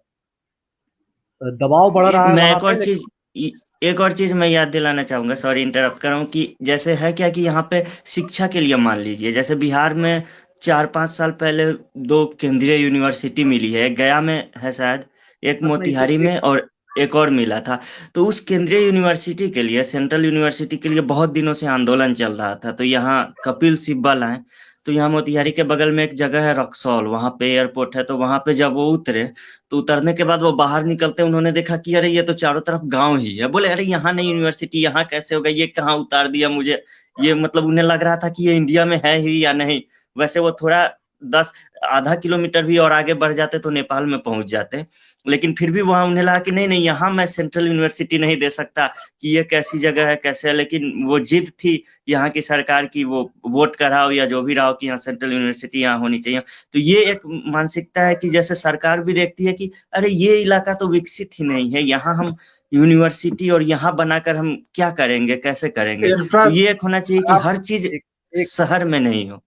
दबाव बढ़ रहा है मैं वहाँ एक पे, और चीज एक और चीज मैं याद दिलाना चाहूंगा, सॉरी इंटरप्ट कर रहा हूँ, कि जैसे है क्या कि यहाँ पे शिक्षा के लिए मान लीजिए, जैसे बिहार में 4-5 साल पहले 2 केंद्रीय यूनिवर्सिटी मिली है, एक गया में है शायद, एक बस मैं इसी मोतिहारी में, और एक और मिला था। तो उस केंद्रीय यूनिवर्सिटी के लिए, सेंट्रल यूनिवर्सिटी के लिए बहुत दिनों से आंदोलन चल रहा था। तो यहाँ कपिल सिब्बल आए, तो यहाँ मोतिहारी के बगल में एक जगह है रक्सौल, वहां पे एयरपोर्ट है। तो वहां पे जब वो उतरे, तो उतरने के बाद वो बाहर निकलते उन्होंने देखा कि अरे ये तो चारों तरफ गांव ही है। बोले अरे यहाँ नहीं यूनिवर्सिटी, यहाँ कैसे होगा, ये कहाँ उतार दिया मुझे। ये मतलब उन्हें लग रहा था कि ये इंडिया में है ही या नहीं। वैसे वो थोड़ा 10 आधा किलोमीटर भी और आगे बढ़ जाते तो नेपाल में पहुंच जाते, लेकिन फिर भी वहां उन्हें लगा कि नहीं नहीं, यहाँ मैं सेंट्रल यूनिवर्सिटी नहीं दे सकता, कि ये कैसी जगह है, कैसे है। लेकिन वो जिद थी यहाँ की सरकार की, वो वोट कराओ या जो भी रहा कि यहाँ सेंट्रल यूनिवर्सिटी यहाँ होनी चाहिए। तो ये एक मानसिकता है कि जैसे सरकार भी देखती है कि अरे ये इलाका तो विकसित ही नहीं है, यहाँ हम यूनिवर्सिटी और यहाँ बनाकर हम क्या करेंगे, कैसे करेंगे। इंफ्रा तो ये एक होना चाहिए कि आप हर चीज एक एक शहर में नहीं हो।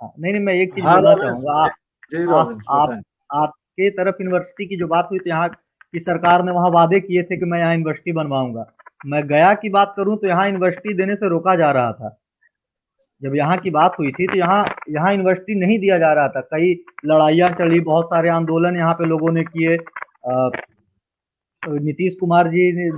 नहीं नहीं, मैं एक चीज हाँ बोलना रॉबिन्स, चाहूंगा। जी आप रॉबिन्स आप बताएं। आपके तरफ यूनिवर्सिटी की जो बात हुई, तो यहाँ की सरकार ने वहाँ वादे किए थे कि मैं यहाँ यूनिवर्सिटी बनवाऊंगा। मैं गया की बात करूँ तो यहाँ यूनिवर्सिटी देने से रोका जा रहा था। जब यहाँ की बात हुई थी तो यहाँ यहाँ यूनिवर्सिटी नहीं दिया जा रहा था। कई लड़ाइयाँ चली, बहुत सारे आंदोलन यहाँ पे लोगों ने किए। नीतीश कुमार जी ने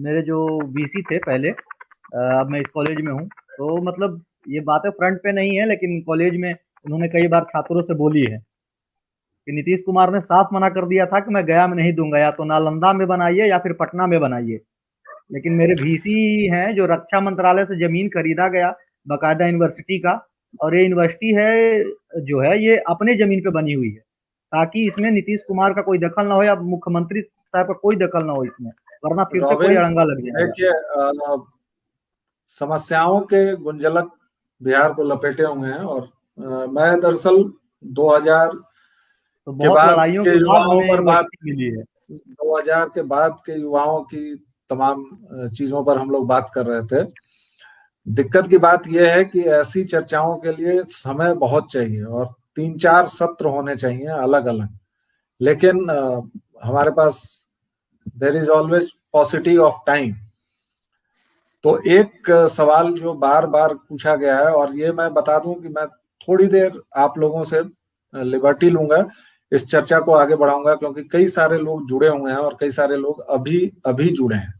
मेरे जो वीसी थे पहले, अब मैं इस कॉलेज में हूँ, तो मतलब ये बातें फ्रंट पे नहीं है, लेकिन कॉलेज में उन्होंने कई बार छात्रों से बोली है कि नीतीश कुमार ने साफ मना कर दिया था कि मैं गया में नहीं दूंगा, या तो नालंदा में बनाइए या फिर पटना में बनाइए। लेकिन मेरे वीसी हैं जो रक्षा मंत्रालय से जमीन खरीदा गया बाकायदा यूनिवर्सिटी का, और ये यूनिवर्सिटी है जो है ये अपने जमीन पे बनी हुई है, ताकि इसमें नीतीश कुमार का कोई दखल ना हो या मुख्यमंत्री साहब का कोई दखल ना हो इसमें, वरना फिर से कोई रॉबिन्स अड़ंगा लग जाएगा। देखिए, समस्याओं के गुंजलक बिहार को लपेटे हुए हैं, और मैं दरअसल 2000 तो के बहुत बाद लड़ाइयों के के बाद युवाओं हमें पर बात यूनिवर्सिटी मिली है। 2000 के बाद के युवाओं की तमाम चीजों पर हम लोग बात कर रहे थे। दिक्कत की बात यह है कि ऐसी चर्चाओं के लिए समय बहुत चाहिए और 3-4 सत्र होने चाहिए अलग अलग। लेकिन हमारे पास there is always possibility of time. तो एक सवाल जो बार बार पूछा गया है, और ये मैं बता दूं कि मैं थोड़ी देर आप लोगों से लिबर्टी लूंगा, इस चर्चा को आगे बढ़ाऊंगा, क्योंकि कई सारे लोग जुड़े हुए हैं और कई सारे लोग अभी अभी जुड़े हैं।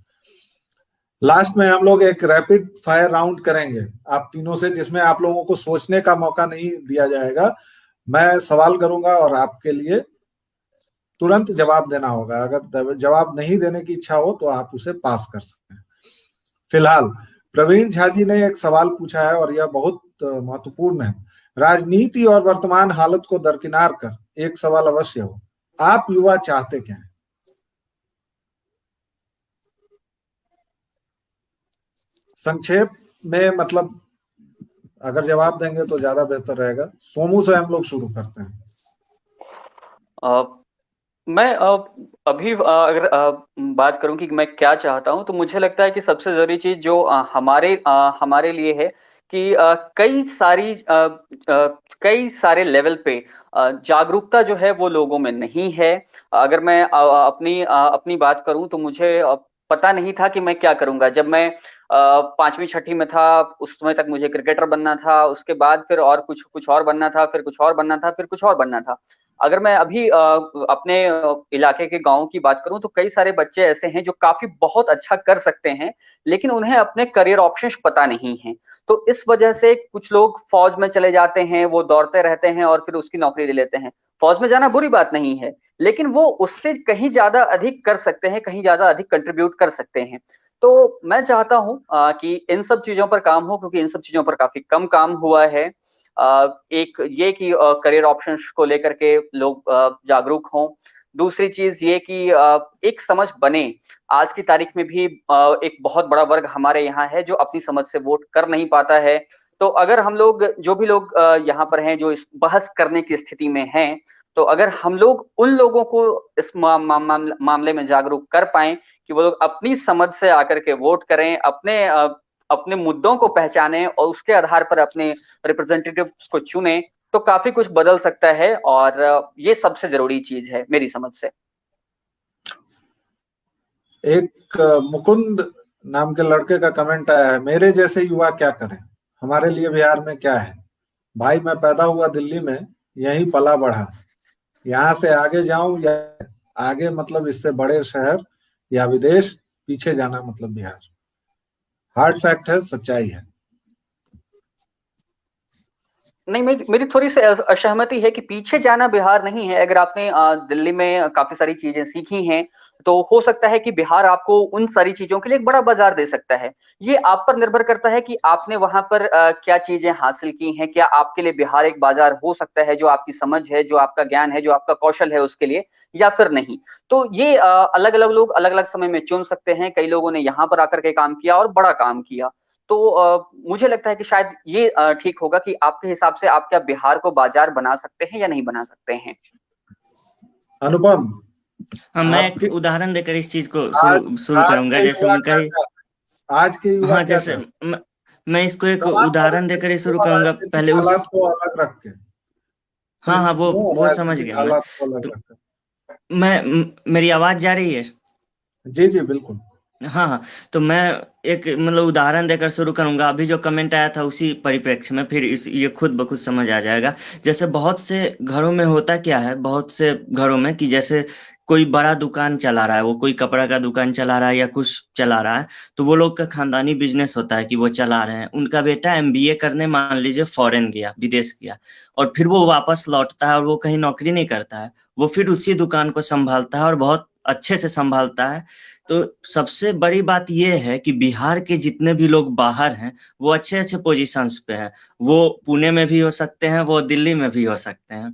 लास्ट में हम लोग एक रैपिड फायर राउंड करेंगे आप तीनों से, जिसमें आप लोगों को सोचने का मौका नहीं दिया जाएगा। मैं सवाल करूंगा और आपके लिए तुरंत जवाब देना होगा। अगर जवाब नहीं देने की इच्छा हो तो आप उसे पास कर सकते हैं। फिलहाल प्रवीण झा जी ने एक सवाल पूछा है और यह बहुत महत्वपूर्ण है। राजनीति और वर्तमान हालत को दरकिनार कर एक सवाल अवश्य हो, आप युवा चाहते क्या हैं? संक्षेप में, मतलब अगर जवाब देंगे तो ज्यादा बेहतर रहेगा। सोमू से हम लोग शुरू करते हैं। मैं अभी अगर बात करूं कि मैं क्या चाहता हूं, तो मुझे लगता है कि सबसे जरूरी चीज जो हमारे लिए है कि कई सारे लेवल पे जागरूकता जो है वो लोगों में नहीं है। अगर मैं अपनी बात करूं तो मुझे पता नहीं था कि मैं क्या करूंगा। जब मैं 5वीं छठी में था, उस समय तक मुझे क्रिकेटर बनना था, उसके बाद फिर और कुछ और बनना था, फिर कुछ और बनना था, फिर कुछ और बनना था। अगर मैं अभी अपने इलाके के गाँव की बात करूं तो कई सारे बच्चे ऐसे हैं जो काफी बहुत अच्छा कर सकते हैं, लेकिन उन्हें अपने करियर ऑप्शंस पता नहीं है। तो इस वजह से कुछ लोग फौज में चले जाते हैं, वो दौड़ते रहते हैं और फिर उसकी नौकरी ले लेते हैं। फौज में जाना बुरी बात नहीं है, लेकिन वो उससे कहीं ज्यादा अधिक कर सकते हैं, कहीं ज्यादा अधिक कंट्रीब्यूट कर सकते हैं। तो मैं चाहता हूं कि इन सब चीजों पर काम हो, क्योंकि इन सब चीजों पर काफी कम काम हुआ है। एक ये कि करियर ऑप्शंस को लेकर के लोग जागरूक हों। दूसरी चीज ये कि एक समझ बने। आज की तारीख में भी एक बहुत बड़ा वर्ग हमारे यहाँ है जो अपनी समझ से वोट कर नहीं पाता है। तो अगर हम लोग, जो भी लोग यहाँ पर हैं जो इस बहस करने की स्थिति में हैं, तो अगर हम लोग उन लोगों को इस मामले में जागरूक कर पाए कि वो लोग अपनी समझ से आकर के वोट करें, अपने मुद्दों को पहचानें और उसके आधार पर अपने रिप्रेजेंटेटिव्स को चुने, तो काफी कुछ बदल सकता है। और ये सबसे जरूरी चीज है मेरी समझ से। एक मुकुंद नाम के लड़के का कमेंट आया है, मेरे जैसे युवा क्या करें, हमारे लिए बिहार में क्या है। भाई मैं पैदा हुआ दिल्ली में, यहीं पला बढ़ा, यहाँ से आगे जाऊं या आगे मतलब इससे बड़े शहर या विदेश, पीछे जाना मतलब बिहार। हार्ड फैक्ट है, सच्चाई है। नहीं, मेरी थोड़ी सी असहमति है कि पीछे जाना बिहार नहीं है। अगर आपने दिल्ली में काफी सारी चीजें सीखी हैं, तो हो सकता है कि बिहार आपको उन सारी चीजों के लिए एक बड़ा बाजार दे सकता है। ये आप पर निर्भर करता है कि आपने वहां पर क्या चीजें हासिल की हैं। क्या आपके लिए बिहार एक बाजार हो सकता है, जो आपकी समझ है, जो आपका ज्ञान है, जो आपका कौशल है उसके लिए, या फिर नहीं। तो ये अलग अलग लोग अलग अलग समय में चुन सकते हैं। कई लोगों ने यहाँ पर आकर के काम किया और बड़ा काम किया। तो मुझे लगता है कि शायद ये ठीक होगा कि आपके हिसाब से आप क्या बिहार को बाजार बना सकते हैं या नहीं बना सकते हैं। अनुपम, हाँ, मैं एक आपके उदाहरण देकर इस चीज को आज शुरू आज करूंगा। के जैसे युवा उनका क्या ही, चाहते हैं? आज के युवा हाँ, क्या जैसे चाहते मैं इसको एक हैं? तमाम उदाहरण देकर ही शुरू परिस्थितियों और करूंगा। राजनीतिक पहले उस, हालात को अलग रख के, हाँ हाँ, वो परिस्थितियों और वो समझ राजनीतिक गया मैं। हालात को अलग तो रख के। मेरी आवाज जा रही है? जी जी बिल्कुल। हाँ हाँ, तो मैं एक मतलब उदाहरण देकर शुरू करूंगा। अभी जो कमेंट आया था उसी परिप्रेक्ष्य में, फिर ये खुद ब खुद समझ आ जाएगा। जैसे बहुत से घरों में होता क्या है, बहुत से घरों में कि जैसे कोई बड़ा दुकान चला रहा है, वो कोई कपड़ा का दुकान चला रहा है या कुछ चला रहा है, तो वो लोग का खानदानी बिजनेस होता है कि वो चला रहे हैं। उनका बेटा एमबीए करने मान लीजिए फॉरेन गया, विदेश गया, और फिर वो वापस लौटता है और वो कहीं नौकरी नहीं करता है, वो फिर उसी दुकान को संभालता है और बहुत अच्छे से संभालता है। तो सबसे बड़ी बात यह है कि बिहार के जितने भी लोग बाहर हैं, वो अच्छे अच्छे पोजीशंस पे हैं। वो पुणे में भी हो सकते हैं, वो दिल्ली में भी हो सकते हैं।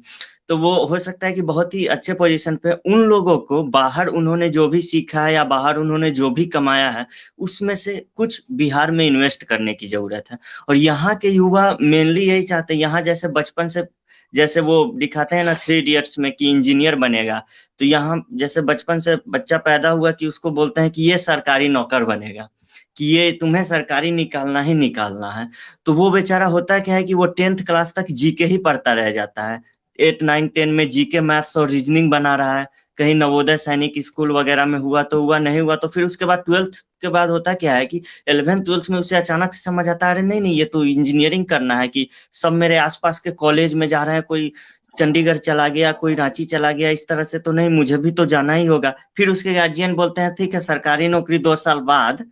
तो वो हो सकता है कि बहुत ही अच्छे पोजीशन पे उन लोगों को बाहर उन्होंने जो भी सीखा है या बाहर उन्होंने जो भी कमाया है, उसमें से कुछ बिहार में इन्वेस्ट करने की जरूरत है। और यहाँ के युवा मेनली यही चाहते हैं। यहाँ जैसे बचपन से, जैसे वो दिखाते हैं ना 3 इडियट्स में कि इंजीनियर बनेगा, तो यहाँ जैसे बचपन से बच्चा पैदा हुआ कि उसको बोलते हैं कि ये सरकारी नौकर बनेगा, कि ये तुम्हें सरकारी निकालना ही निकालना है। तो वो बेचारा होता क्या है कि वो 10th क्लास तक जीके ही पढ़ता रह जाता है। 8 9 10 में जीके, मैथ्स और रीजनिंग बना रहा है। कहीं नवोदय सैनिक स्कूल वगैरह में हुआ तो हुआ, नहीं हुआ तो फिर उसके बाद 12th के बाद होता क्या है कि 11th 12th में उसे अचानक से समझ आता है, अरे नहीं नहीं, ये तो इंजीनियरिंग करना है, कि सब मेरे आसपास के कॉलेज में जा रहे हैं, कोई चंडीगढ़ चला गया, कोई रांची चला गया, इस तरह से तो नहीं, मुझे भी तो जाना ही होगा। फिर उसके गार्जियन बोलते हैं ठीक है, सरकारी नौकरी 2 साल बाद,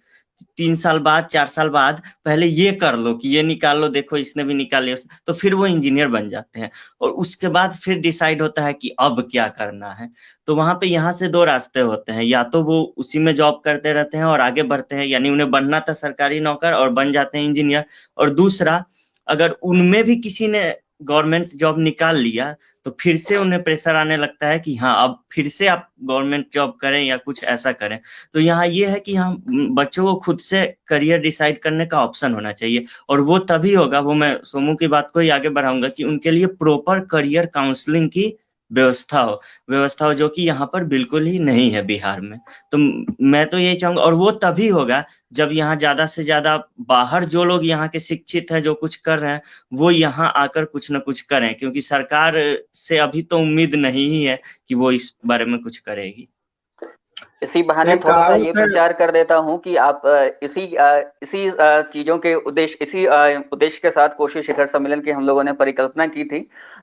3 साल बाद, 4 साल बाद, पहले ये कर लो, कि ये निकाल लो, देखो इसने भी निकाल लिया, तो फिर वो इंजीनियर बन जाते हैं। और उसके बाद फिर डिसाइड होता है कि अब क्या करना है। तो वहां पे यहाँ से 2 रास्ते होते हैं, या तो वो उसी में जॉब करते रहते हैं और आगे बढ़ते हैं, यानी उन्हें बनना था सरकारी नौकर और बन जाते हैं इंजीनियर। और दूसरा, अगर उनमें भी किसी ने गवर्नमेंट जॉब निकाल लिया, तो फिर से उन्हें प्रेशर आने लगता है कि हाँ, अब फिर से आप गवर्नमेंट जॉब करें या कुछ ऐसा करें। तो यहाँ ये है कि हम बच्चों को खुद से करियर डिसाइड करने का ऑप्शन होना चाहिए। और वो तभी होगा, वो मैं सोमू की बात को ही आगे बढ़ाऊंगा, कि उनके लिए प्रॉपर करियर काउंसलिंग की व्यवस्था हो जो कि यहाँ पर बिल्कुल ही नहीं है बिहार में। तो मैं तो यही चाहूंगा, और वो तभी होगा जब यहाँ ज्यादा से ज्यादा बाहर जो लोग यहाँ के शिक्षित हैं, जो कुछ कर रहे हैं, वो यहाँ आकर कुछ न कुछ करें, क्योंकि सरकार से अभी तो उम्मीद नहीं ही है कि वो इस बारे में कुछ करेगी। इसी बहाने एक थोड़ा सा ये कहावत है। प्रचार कर देता हूँ कि आप इसी चीजों के उद्देश्य, इसी उद्देश्य के साथ कोशी शिखर सम्मेलन की हम लोगों ने परिकल्पना की थी।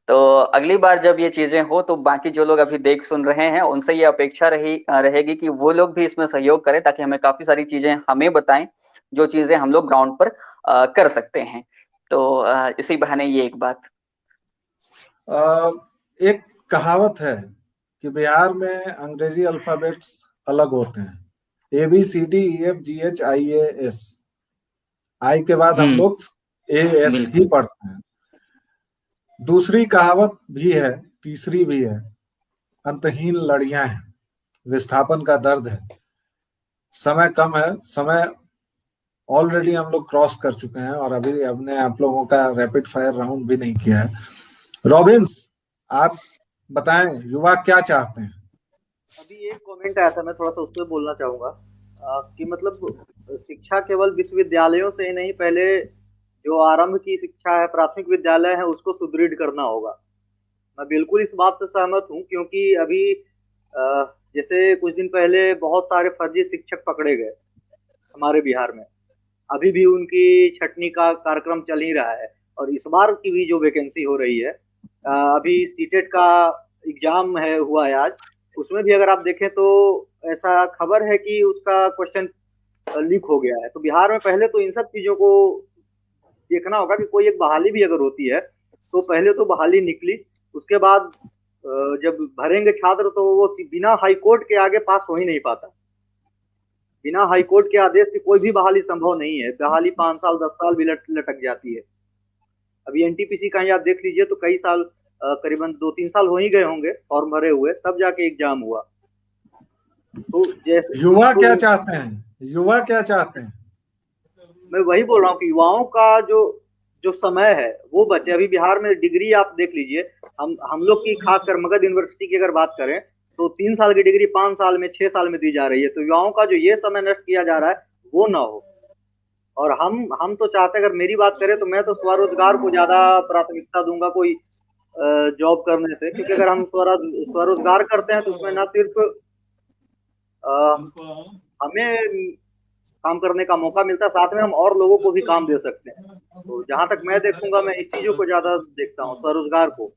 तो अगली बार जब ये चीजें हो, तो बाकी जो लोग अभी देख सुन रहे हैं, उनसे ये अपेक्षा रहेगी कि वो लोग भी इसमें सहयोग करें, ताकि हमें काफी सारी चीजें हमें बताएं, जो चीजें हम लोग ग्राउंड पर कर सकते हैं। तो इसी बहाने ये एक बात। एक कहावत है कि बिहार में अंग्रेजी अल्फाबेट्स अलग होते हैं, ABCDEFGHIAS। आई के बाद हम लोग AS ही बिल्कुल। पढ़ते हैं। दूसरी कहावत भी है, तीसरी भी है, अंतहीन लड़ियां हैं, विस्थापन का दर्द है। समय कम है, समय ऑलरेडी हम लोग क्रॉस कर चुके हैं, और अभी हमने आप लोगों का रैपिड फायर राउंड भी नहीं किया है। रॉबिन्स, आप बताएं, युवा क्या चाहते हैं? अभी एक कमेंट आया था, मैं थोड़ा सा उस पर बोलना चाहूंगा कि मतलब शिक्षा केवल विश्वविद्यालयों से ही नहीं, पहले जो आरंभ की शिक्षा है, प्राथमिक विद्यालय है, उसको सुदृढ़ करना होगा। मैं बिल्कुल इस बात से सहमत हूं, क्योंकि अभी जैसे कुछ दिन पहले बहुत सारे फर्जी शिक्षक पकड़े गए हमारे बिहार में, अभी भी उनकी छटनी का कार्यक्रम चल ही रहा है। और इस बार की भी जो वैकेंसी हो रही है, अभी सीटेट का एग्जाम हुआ है आज, उसमें भी अगर आप देखें तो ऐसा खबर है कि उसका क्वेश्चन लीक हो गया है। तो बिहार में पहले तो इन सब चीजों को देखना होगा कि कोई एक बहाली भी अगर होती है तो पहले तो बहाली निकली, उसके बाद जब भरेंगे छात्र तो वो बिना हाई कोर्ट के आगे पास हो ही नहीं पाता। बिना हाई कोर्ट के आदेश की कोई भी बहाली संभव नहीं है। बहाली 5 साल 10 साल भी लटक जाती है। अभी एनटीपीसी का ही आप देख लीजिए तो कई साल, करीबन 2-3 साल हो ही गए होंगे फॉर्म भरे हुए, तब जाके एग्जाम हुआ। तो जैसे युवा क्या चाहते हैं, युवा क्या चाहते हैं? मैं वही बोल रहा हूँ कि युवाओं का जो जो समय है वो बचे। अभी बिहार में डिग्री आप देख लीजिए, हम लोग की खासकर मगध यूनिवर्सिटी की अगर बात करें तो 3 साल की डिग्री 5 साल में 6 साल में दी जा रही है। तो युवाओं का जो ये समय नष्ट किया जा रहा है वो ना हो। और हम तो चाहते हैं, अगर मेरी बात करें तो मैं तो स्वरोजगार को ज्यादा प्राथमिकता दूंगा कोई जॉब करने से, क्योंकि अगर हम स्वरोजगार करते हैं तो उसमें ना सिर्फ हमें काम करने का मौका मिलता है, साथ में हम और लोगों को भी काम दे सकते हैं। तो जहां तक मैं देखूंगा, मैं इस चीजों को ज्यादा देखता हूँ, स्वरोजगार को।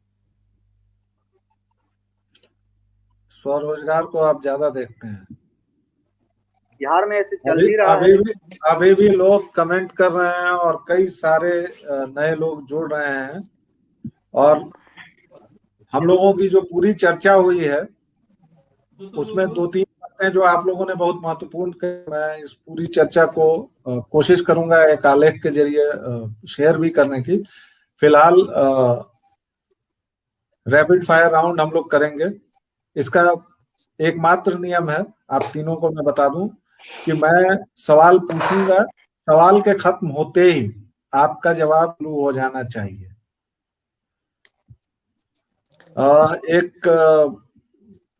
स्वरोजगार को आप ज्यादा देखते हैं? बिहार में ऐसे चल ही रहा है। अभी भी लोग कमेंट कर रहे हैं और कई सारे नए लोग जुड़ रहे हैं, और हम लोगों की जो पूरी चर्चा हुई है उसमें 2-3 बातें जो आप लोगों ने बहुत महत्वपूर्ण कही, मैं इस पूरी चर्चा को कोशिश करूंगा एक आलेख के जरिए शेयर भी करने की। फिलहाल रैपिड फायर राउंड हम लोग करेंगे। इसका एकमात्र नियम है, आप तीनों को मैं बता दूं, कि मैं सवाल पूछूंगा, सवाल के खत्म होते ही आपका जवाब शुरू हो जाना चाहिए। एक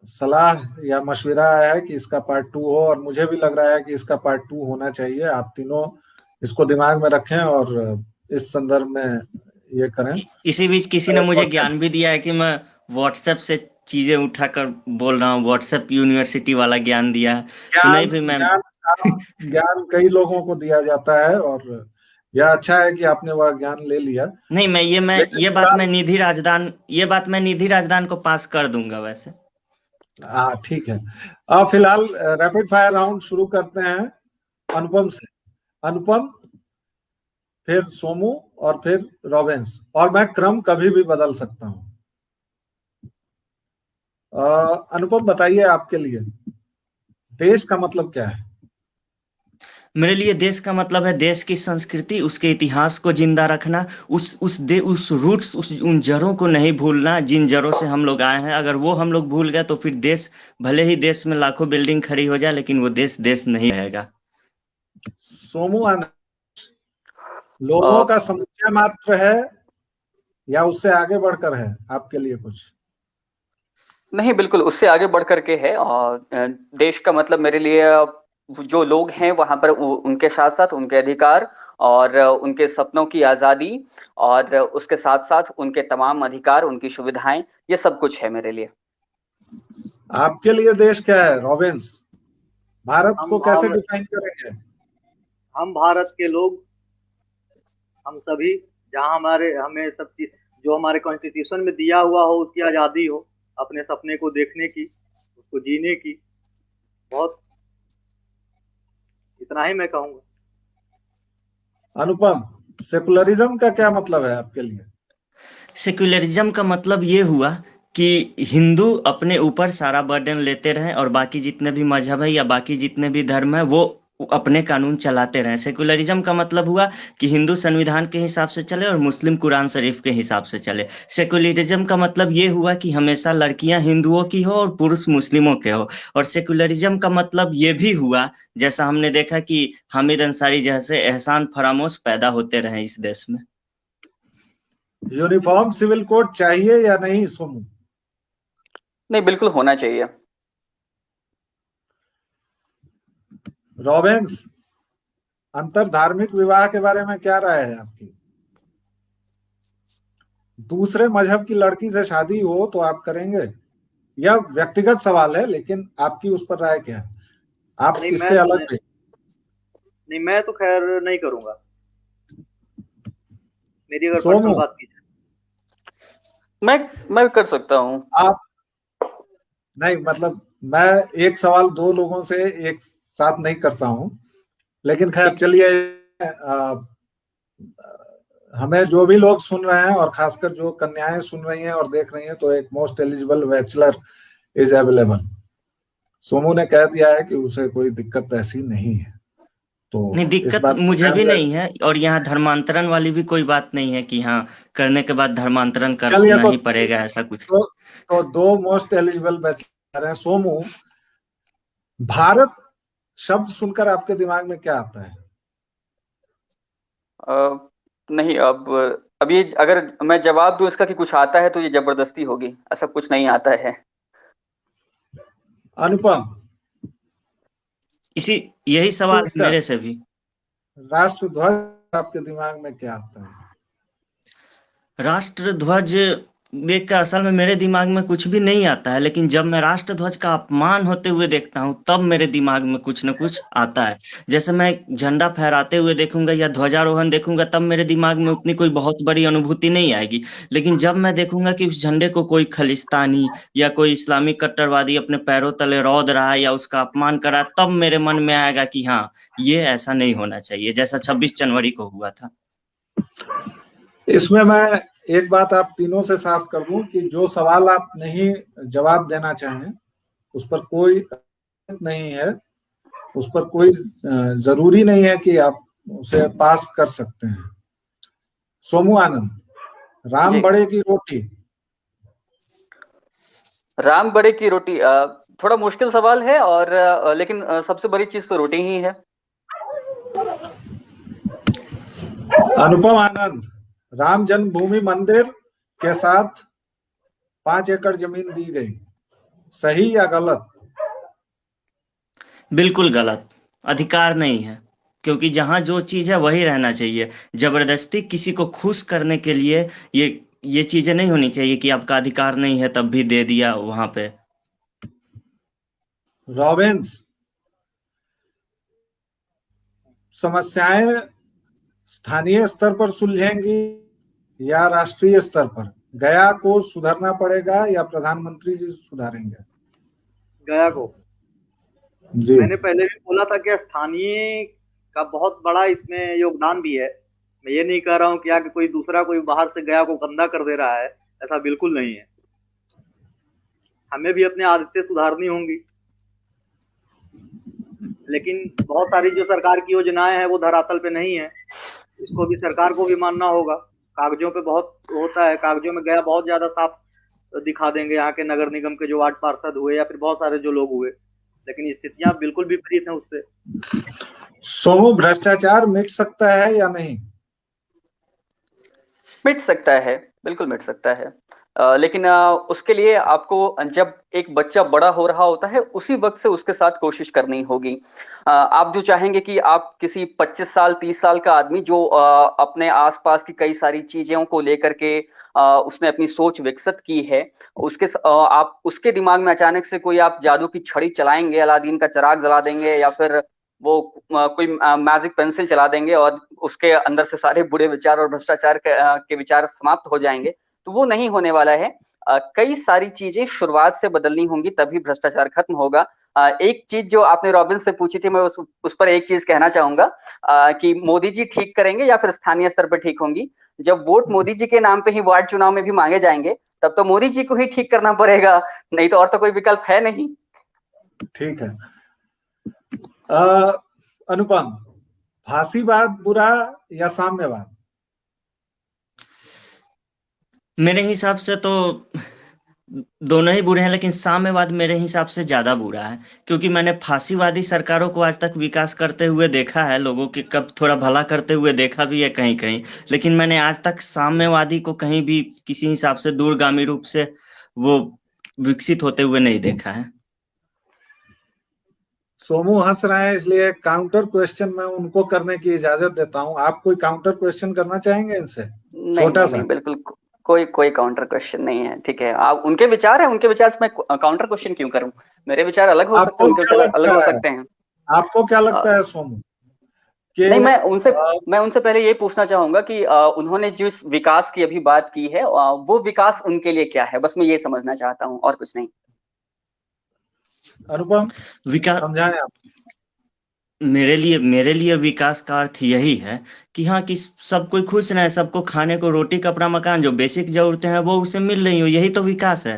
सलाह या मशवरा आया है कि इसका पार्ट 2 हो, और मुझे भी लग रहा है कि इसका पार्ट 2 होना चाहिए। आप तीनों इसको दिमाग में रखें और इस संदर्भ में ये करें। इसी बीच किसी ने मुझे ज्ञान भी दिया है कि मैं व्हाट्सएप से चीजें उठाकर बोल रहा हूँ, व्हाट्सएप यूनिवर्सिटी वाला ज्ञान दिया है। तो नहीं भी मैं ज्ञान कई लोगों को दिया जाता है, और यह अच्छा है कि आपने वह ज्ञान ले लिया। नहीं, ये बात मैं निधि राजदान को पास कर दूंगा वैसे। हाँ, ठीक है। अब फिलहाल रैपिड फायर राउंड शुरू करते हैं अनुपम से। अनुपम, फिर सोमू, और फिर रॉबिन्स, और मैं क्रम कभी भी बदल सकता हूं। अनुपम बताइए, आपके लिए देश का मतलब क्या है? मेरे लिए देश का मतलब है देश की संस्कृति, उसके इतिहास को जिंदा रखना, उस रूट्स, उन जड़ों को नहीं भूलना जिन जड़ों से हम लोग आए हैं। अगर वो हम लोग भूल गए तो फिर देश, भले ही देश में लाखों बिल्डिंग खड़ी हो जाए, लेकिन वो देश देश नहीं रहेगा। सोमू, लोगों का समुच्चय मात्र है या उससे आगे बढ़कर है आपके लिए कुछ? नहीं, बिल्कुल उससे आगे बढ़ करके है। और देश का मतलब मेरे लिए जो लोग हैं वहां पर उनके साथ साथ उनके अधिकार और उनके सपनों की आजादी, और उसके साथ साथ उनके तमाम अधिकार, उनकी सुविधाएं, ये सब कुछ है मेरे लिए। आपके लिए देश क्या है रॉबिन्स? भारत को कैसे डिफाइन करेंगे? हम भारत के लोग, हम सभी, जहां हमें सब चीज जो हमारे कॉन्स्टिट्यूशन में दिया हुआ हो उसकी आजादी हो, अपने सपने को देखने की, उसको जीने की। बहुत, इतना ही मैं कहूंगा। अनुपम, सेकुलरिज्म का क्या मतलब है आपके लिए? सेक्युलरिज्म का मतलब ये हुआ कि हिंदू अपने ऊपर सारा बर्डन लेते रहें और बाकी जितने भी मजहब है या बाकी जितने भी धर्म है वो अपने कानून चलाते रहें। सेक्युलरिज्म का मतलब हुआ कि हिंदू संविधान के हिसाब से चले और मुस्लिम कुरान शरीफ के हिसाब से चले। सेक्युलरिज्म का मतलब ये हुआ कि हमेशा लड़कियां हिंदुओं की हो और पुरुष मुस्लिमों के हो। और सेक्युलरिज्म का मतलब ये भी हुआ, जैसा हमने देखा, कि हामिद अंसारी जैसे एहसान फरामोश पैदा होते रहे इस देश में। यूनिफॉर्म सिविल कोड चाहिए या नहीं सोमू? नहीं, बिल्कुल होना चाहिए। रॉबिन्स, अंतर धार्मिक विवाह के बारे में क्या राय है आपकी? दूसरे मजहब की लड़की से शादी हो तो आप करेंगे यह व्यक्तिगत सवाल है, लेकिन आपकी उस पर राय क्या है? आप नहीं, इससे अलग हैं। नहीं, मैं तो खैर नहीं करूंगा। मेरी अगर सोनू, पर्सनल बात की जाए, मैं कर सकता हूँ। आप नहीं, मतलब मैं एक सवाल दो लोगों से एक साथ नहीं करता हूं, लेकिन खैर ठीक। चलिए, हमें जो भी लोग सुन रहे हैं और खासकर जो कन्याएं सुन रही हैं और देख रही हैं, तो एक most eligible bachelor is available. Somu ने कह दिया है कि उसे कोई दिक्कत ऐसी नहीं है, तो नहीं, इस दिक्कत बात को मुझे ध्यान भी में। नहीं है, और यहाँ धर्मांतरण वाली भी कोई बात नहीं है कि हाँ करने के बाद धर्मांतरण चलिए, करना ही पड़ेगा, ऐसा कुछ। तो दो मोस्ट एलिजिबल बैचलर हैं। सोमू, भारत शब्द सुनकर आपके दिमाग में क्या आता है? नहीं, अब ये अगर मैं जवाब दूं इसका कि कुछ आता है तो ये जबरदस्ती होगी। ऐसा कुछ नहीं आता है। अनुपम, यही सवाल है सोचकर मेरे से भी। राष्ट्र ध्वज आपके दिमाग में क्या आता है? राष्ट्र ध्वज देख कर असल में मेरे दिमाग में कुछ भी नहीं आता है, लेकिन जब मैं राष्ट्र ध्वज का अपमान होते हुए देखता हूँ तब मेरे दिमाग में कुछ न कुछ आता है। जैसे मैं झंडा फहराते हुए देखूंगा या ध्वजारोहण देखूंगा तब मेरे दिमाग में उतनी कोई बहुत बड़ी अनुभूति नहीं आएगी, लेकिन जब मैं देखूंगा कि उस झंडे को कोई खलिस्तानी या कोई इस्लामी कट्टरवादी अपने पैरों तले रौंद रहा है या उसका अपमान कर रहा है, तब मेरे मन में आएगा कि हाँ, ये ऐसा नहीं होना चाहिए जैसा 26 जनवरी को हुआ था। इसमें मैं एक बात आप तीनों से साफ कर दूं कि जो सवाल आप नहीं जवाब देना चाहें उस पर कोई नहीं है, उस पर कोई जरूरी नहीं है कि आप उसे पास कर सकते हैं। सोमू आनंद, राम जी। बड़े की रोटी। राम बड़े की रोटी थोड़ा मुश्किल सवाल है, और लेकिन सबसे बड़ी चीज तो रोटी ही है। अनुपम आनंद, राम जन्मभूमि मंदिर के साथ 5 एकड़ जमीन दी गई, सही या गलत? बिल्कुल गलत। अधिकार नहीं है, क्योंकि जहां जो चीज है वही रहना चाहिए। जबरदस्ती किसी को खुश करने के लिए ये चीजें नहीं होनी चाहिए कि आपका अधिकार नहीं है तब भी दे दिया वहां पे। रॉबिन्स, समस्याएं स्थानीय स्तर पर सुलझेंगी या राष्ट्रीय स्तर पर? गया को सुधरना पड़ेगा या प्रधानमंत्री जी सुधारेंगे? गया को। जी, मैंने पहले भी बोला था कि स्थानीय का बहुत बड़ा इसमें योगदान भी है। मैं ये नहीं कह रहा हूँ कि आगे कोई दूसरा कोई बाहर से गया को गंदा कर दे रहा है, ऐसा बिल्कुल नहीं है। हमें भी अपनी आदतें सुधारनी होंगी, लेकिन बहुत सारी जो सरकार की योजनाएं हैं वो धरातल पे नहीं है। इसको भी सरकार को भी मानना होगा। कागजों पे बहुत होता है, कागजों में गया बहुत ज्यादा साफ दिखा देंगे यहाँ के नगर निगम के जो वार्ड पार्षद हुए या फिर बहुत सारे जो लोग हुए, लेकिन स्थितियां बिल्कुल विपरीत हैं उससे। सोमू, भ्रष्टाचार मिट सकता है या नहीं? मिट सकता है, बिल्कुल मिट सकता है। लेकिन उसके लिए आपको जब एक बच्चा बड़ा हो रहा होता है उसी वक्त से उसके साथ कोशिश करनी होगी। आप जो चाहेंगे कि आप किसी 25 साल 30 साल का आदमी जो अपने आसपास की कई सारी चीजों को लेकर के उसने अपनी सोच विकसित की है, आप उसके दिमाग में अचानक से कोई आप जादू की छड़ी चलाएंगे, अलादीन का चिराग जला देंगे या फिर वो कोई मैजिक पेंसिल चला देंगे और उसके अंदर से सारे बुरे विचार और भ्रष्टाचार के विचार समाप्त हो जाएंगे, तो वो नहीं होने वाला है। कई सारी चीजें शुरुआत से बदलनी होंगी तभी भ्रष्टाचार खत्म होगा। एक चीज जो आपने रॉबिन से पूछी थी, मैं उस पर एक चीज कहना चाहूंगा कि मोदी जी ठीक करेंगे या फिर स्थानीय स्तर पर ठीक होंगी। जब वोट मोदी जी के नाम पे ही वार्ड चुनाव में भी मांगे जाएंगे तब तो मोदी जी को ही ठीक करना पड़ेगा, नहीं तो और तो कोई विकल्प है नहीं। ठीक है। अनुपम, फांसीवाद बुरा या साम्यवाद? मेरे हिसाब से तो दोनों ही बुरे हैं, लेकिन साम्यवाद मेरे हिसाब से ज्यादा बुरा है, क्योंकि मैंने फांसीवादी सरकारों को आज तक विकास करते हुए देखा है, लोगों के कब थोड़ा भला करते हुए देखा भी है कहीं कहीं, लेकिन मैंने आज तक साम्यवादी को कहीं भी किसी हिसाब से दूरगामी रूप से वो विकसित होते हुए नहीं देखा है। सोमू हंस रहे हैं, इसलिए काउंटर क्वेश्चन मैं उनको करने की इजाजत देता हूं। आप कोई काउंटर क्वेश्चन करना चाहेंगे इनसे? नहीं छोटा नहीं सा। नहीं, बिल्कुल कोई कोई काउंटर क्वेश्चन नहीं है, ठीक है। आप उनके विचार है, उनके विचार से मैं काउंटर क्वेश्चन क्यों करूं? मेरे विचार अलग हो सकते हैं, उनके विचार अलग हो सकते हैं। आपको क्या लगता है सोमू कि नहीं, मैं उनसे पहले ये पूछना चाहूंगा कि उन्होंने जिस विकास की अभी बात की है, वो विकास उनके लिए क्या है? बस मैं ये समझना चाहता हूँ, और कुछ नहीं। अनुपम, विकास समझाएं आप। मेरे लिए विकास का अर्थ यही है कि हाँ, कि सब कोई खुश रहे, सबको खाने को रोटी कपड़ा मकान, जो बेसिक जरूरतें हैं वो उसे मिल रही हो, यही तो विकास है।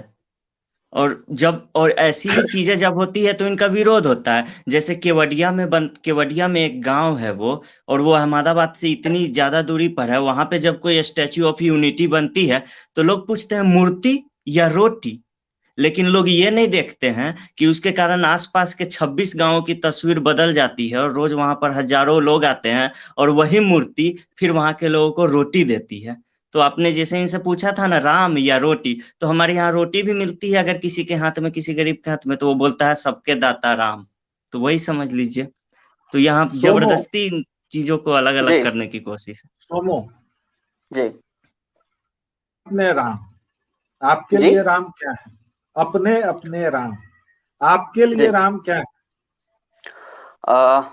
और ऐसी ही चीजें जब होती है तो इनका विरोध होता है। जैसे केवड़िया में एक गांव है वो, और वो अहमदाबाद से इतनी ज्यादा दूरी पर है। वहां पे जब कोई स्टैच्यू ऑफ यूनिटी बनती है तो लोग पूछते हैं मूर्ति या रोटी, लेकिन लोग ये नहीं देखते हैं कि उसके कारण आसपास के 26 गांवों की तस्वीर बदल जाती है, और रोज वहां पर हजारों लोग आते हैं, और वही मूर्ति फिर वहां के लोगों को रोटी देती है। तो आपने जैसे इनसे पूछा था ना, राम या रोटी, तो हमारे यहाँ रोटी भी मिलती है अगर किसी के हाथ में, किसी गरीब के हाथ में, तो वो बोलता है सबके दाता राम। तो वही समझ लीजिए। तो यहाँ सोमू जबरदस्ती इन चीजों को अलग जी अलग करने की कोशिश है। सोमू, जी अपने राम, आपके जी लिए राम क्या है? अपने अपने राम, आपके जी। लिए राम क्या है? अ,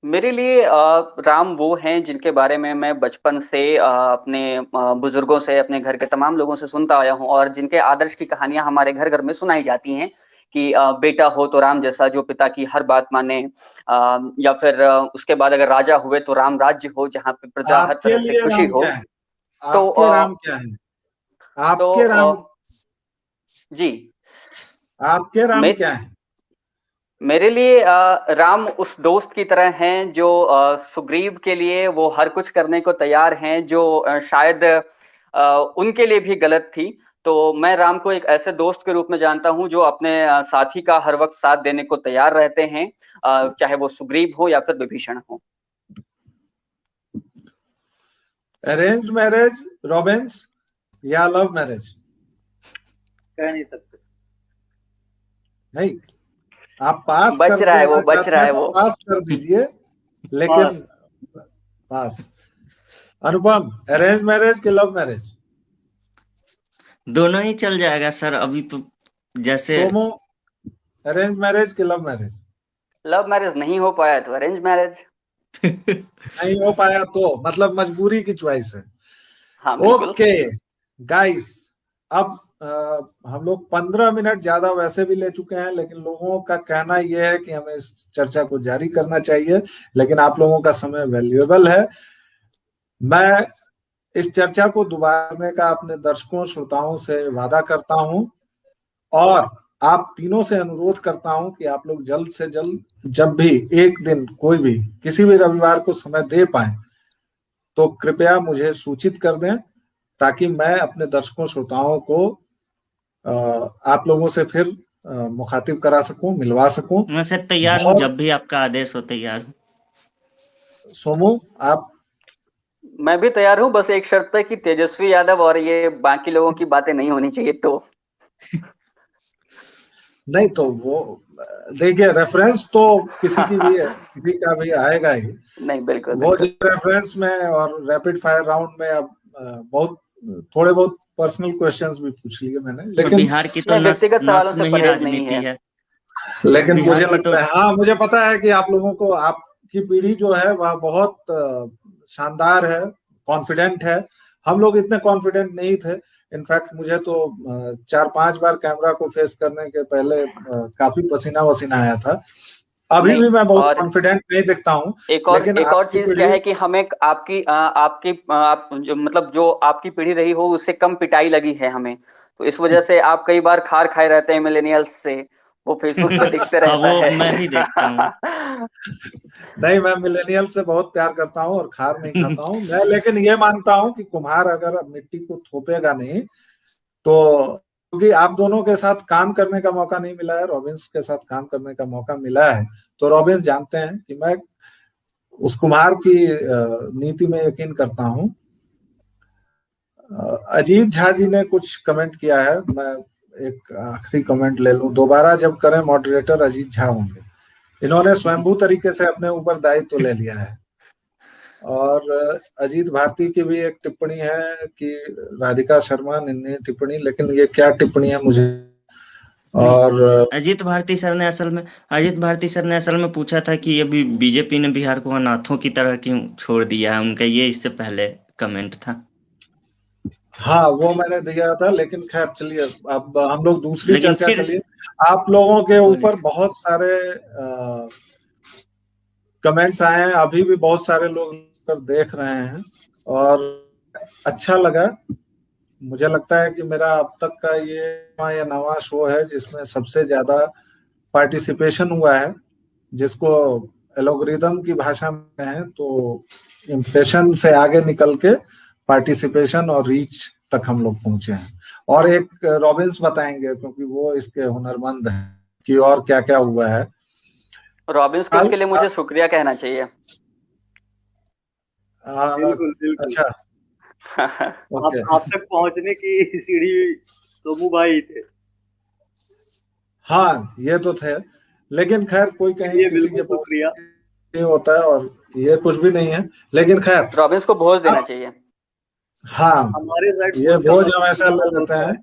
मेरे लिए राम वो हैं जिनके बारे में मैं बचपन से अपने बुजुर्गों से, अपने घर के तमाम लोगों से सुनता आया हूँ, और जिनके आदर्श की कहानियां हमारे घर घर में सुनाई जाती हैं कि बेटा हो तो राम जैसा, जो पिता की हर बात माने, या फिर उसके बाद अगर राजा हुए तो राम राज्य हो, जहाँ पे प्रजा हर आपके तरह से लिए खुशी राम हो। क्या है? तो आपके राम क्या है? तो आपके राम, जी, आपके राम मे, क्या है? मेरे लिए राम उस दोस्त की तरह हैं जो सुग्रीव के लिए वो हर कुछ करने को तैयार हैं, जो शायद उनके लिए भी गलत थी। तो मैं राम को एक ऐसे दोस्त के रूप में जानता हूं जो अपने साथी का हर वक्त साथ देने को तैयार रहते हैं, चाहे वो सुग्रीव हो या फिर विभीषण हो। अरेंज्ड मैरिज रॉबिन्स या लव मैरिज? कह नहीं सकते। नहीं, आप पास बच कर रहा है वो, देना बच चाहते रहा हैं है तो वो। पास कर दीजिए, लेकिन पास। पास। अनुपम, अरेंज मैरिज कि लव मैरिज? दोनों ही चल जाएगा सर, अभी तो जैसे सोमो, अरेंज मैरिज कि लव मैरिज? लव मैरिज नहीं हो पाया तो अरेंज मैरिज। नहीं हो पाया तो मतलब मजबूरी की चॉइस है। हाँ बिल्कुल। ओके गाइस, अब हम लोग 15 मिनट ज्यादा वैसे भी ले चुके हैं, लेकिन लोगों का कहना यह है कि हमें इस चर्चा को जारी करना चाहिए, लेकिन आप लोगों का समय वैल्यूएबल है। मैं इस चर्चा को दोबारा करने का अपने दर्शकों श्रोताओं से वादा करता हूं, और आप तीनों से अनुरोध करता हूं कि आप लोग जल्द से जल्द जब भी एक दिन कोई भी किसी भी रविवार को समय दे पाए तो कृपया मुझे सूचित कर दें, ताकि मैं अपने दर्शकों श्रोताओं को आप लोगों से फिर मुखातिब करा सकूं, मिलवा सकूं। मैं सर तैयार हूँ, जब भी आपका आदेश हो तैयार हूँ। सोमू, आप? मैं भी तैयार हूँ, बस एक शर्त पे कि तेजस्वी यादव और ये बाकी लोगों की बातें नहीं होनी चाहिए। तो नहीं तो वो देखिए, रेफरेंस तो किसी की भी है, किसी का भी आएगा ही। नहीं, बिल्कुल वो बिल्कुल। रेफरेंस में और रैपिड फायर राउंड में अब बहुत थोड़े बहुत पर्सनल क्वेश्चंस भी पूछ लिए मैंने, लेकिन बिहार की तो नहीं, नस व्यक्तिगत सवालों नस से में ही परहेज नहीं राजनीति है। है। लेकिन बिहार मुझे की तो लगता है, हाँ मुझे पता है कि आप लोगों को, आपकी पीढ़ी जो है वह बहुत शानदार है, कॉन्फिडेंट है। हम लोग इतने कॉन्फिडेंट नहीं थे। इनफैक्ट मुझे तो 4-5 बार कैमरा को फेस करने के पहले काफी पसीना वसीना आया था। अभी नहीं, भी मैं बहुत और कॉन्फिडेंट नहीं दिखता हूँ। लेकिन एक और आपकी चीज क्या पीढ़ी, है कि हमें आप जो मतलब जो आपकी पीढ़ी रही हो उससे कम पिटाई लगी है हमें, तो इस वजह से आप कई बार खार खाए रहते हैं मिलेनियल्स से, वो फेसबुक पे दिखते हाँ, रहता वो है। मैं भी देखता हूँ। नहीं मैं मिलेनियल से बहुत प्यार करता हूँ और खार नहीं खाता हूँ मैं, लेकिन ये मानता हूँ कि कुम्हार अगर मिट्टी को थोपेगा नहीं तो, क्योंकि आप दोनों के साथ काम करने का मौका नहीं मिला है, रॉबिन्स के साथ काम करने का मौका मिला है, तो रॉबिन्स जानते हैं कि मैं उस कुम्हार की नीति में यकीन करता हूँ। अजीत झा जी ने कुछ कमेंट किया है, मैं एक आखिरी कमेंट ले लूं। दोबारा जब करें मॉडरेटर अजीत झा होंगे। इन्होंने स्वयंभू तरीके से अपने ऊपर दायित्व ले लिया है। और अजीत भारती की भी एक टिप्पणी है कि राधिका शर्मा ने टिप्पणी, लेकिन ये क्या टिप्पणी है मुझे, और अजीत भारती सर ने असल में पूछा था कि अभी बीजेपी ने बिहार को अनाथों की तरह क्यों छोड़ दिया है, उनका ये इससे पहले कमेंट था। हाँ वो मैंने दिया था, लेकिन खैर चलिए अब हम लोग दूसरी लेकिन चर्चा फिर कर लिए। आप लोगों के बोलिए। ऊपर बहुत सारे कमेंट्स आए हैं, अभी भी बहुत सारे लोग कर देख रहे हैं और अच्छा लगा। मुझे लगता है कि मेरा अब तक का ये 9वां शो है जिसमें सबसे ज्यादा पार्टिसिपेशन हुआ है, जिसको एल्गोरिदम की भाषा में है तो इम्प्रेशन से आगे निकल के पार्टिसिपेशन और रीच तक हम लोग पहुंचे हैं। और एक रॉबिन्स बताएंगे क्योंकि वो इसके हुनरमंद हैं कि और क्या क्या हुआ है। रॉबिन्स को इसके लिए मुझे शुक्रिया कहना चाहिए। बिल्कुल बिल्कुल। अच्छा ओके। आप तक पहुंचने की सीढ़ी सोमू भाई थे। हाँ ये तो थे, लेकिन खैर कोई कहीं चलिए किसी के बिल्कुल पहुंच शुक्रिया। नहीं होता है और ये कुछ भी नहीं है, लेकिन खैर रॉबिन्स को भोज देना अब चाहिए। हाँ हमारे साइड ये भोज का बोझ हम ऐसा ले बहुत लेते होता हैं। है।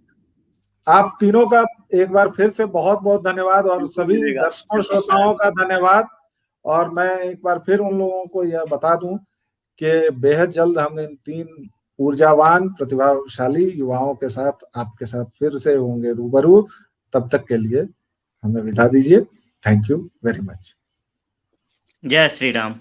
आप तीनों का एक बार फिर से बहुत बहुत धन्यवाद, और बिल्कुल सभी मिलेगा। दर्शकों श्रोताओं का धन्यवाद। और मैं एक बार फिर उन लोगों को यह बता दूं कि बेहद जल्द हम इन 3 ऊर्जावान प्रतिभाशाली युवाओं के साथ आपके साथ फिर से होंगे रूबरू। तब तक के लिए हमें विदा दीजिए। Thank you very much. जय श्री राम।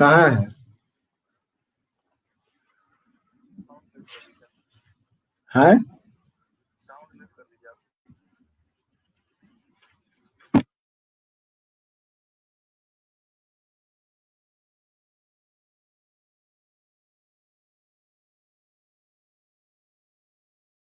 कहाँ है? हैं?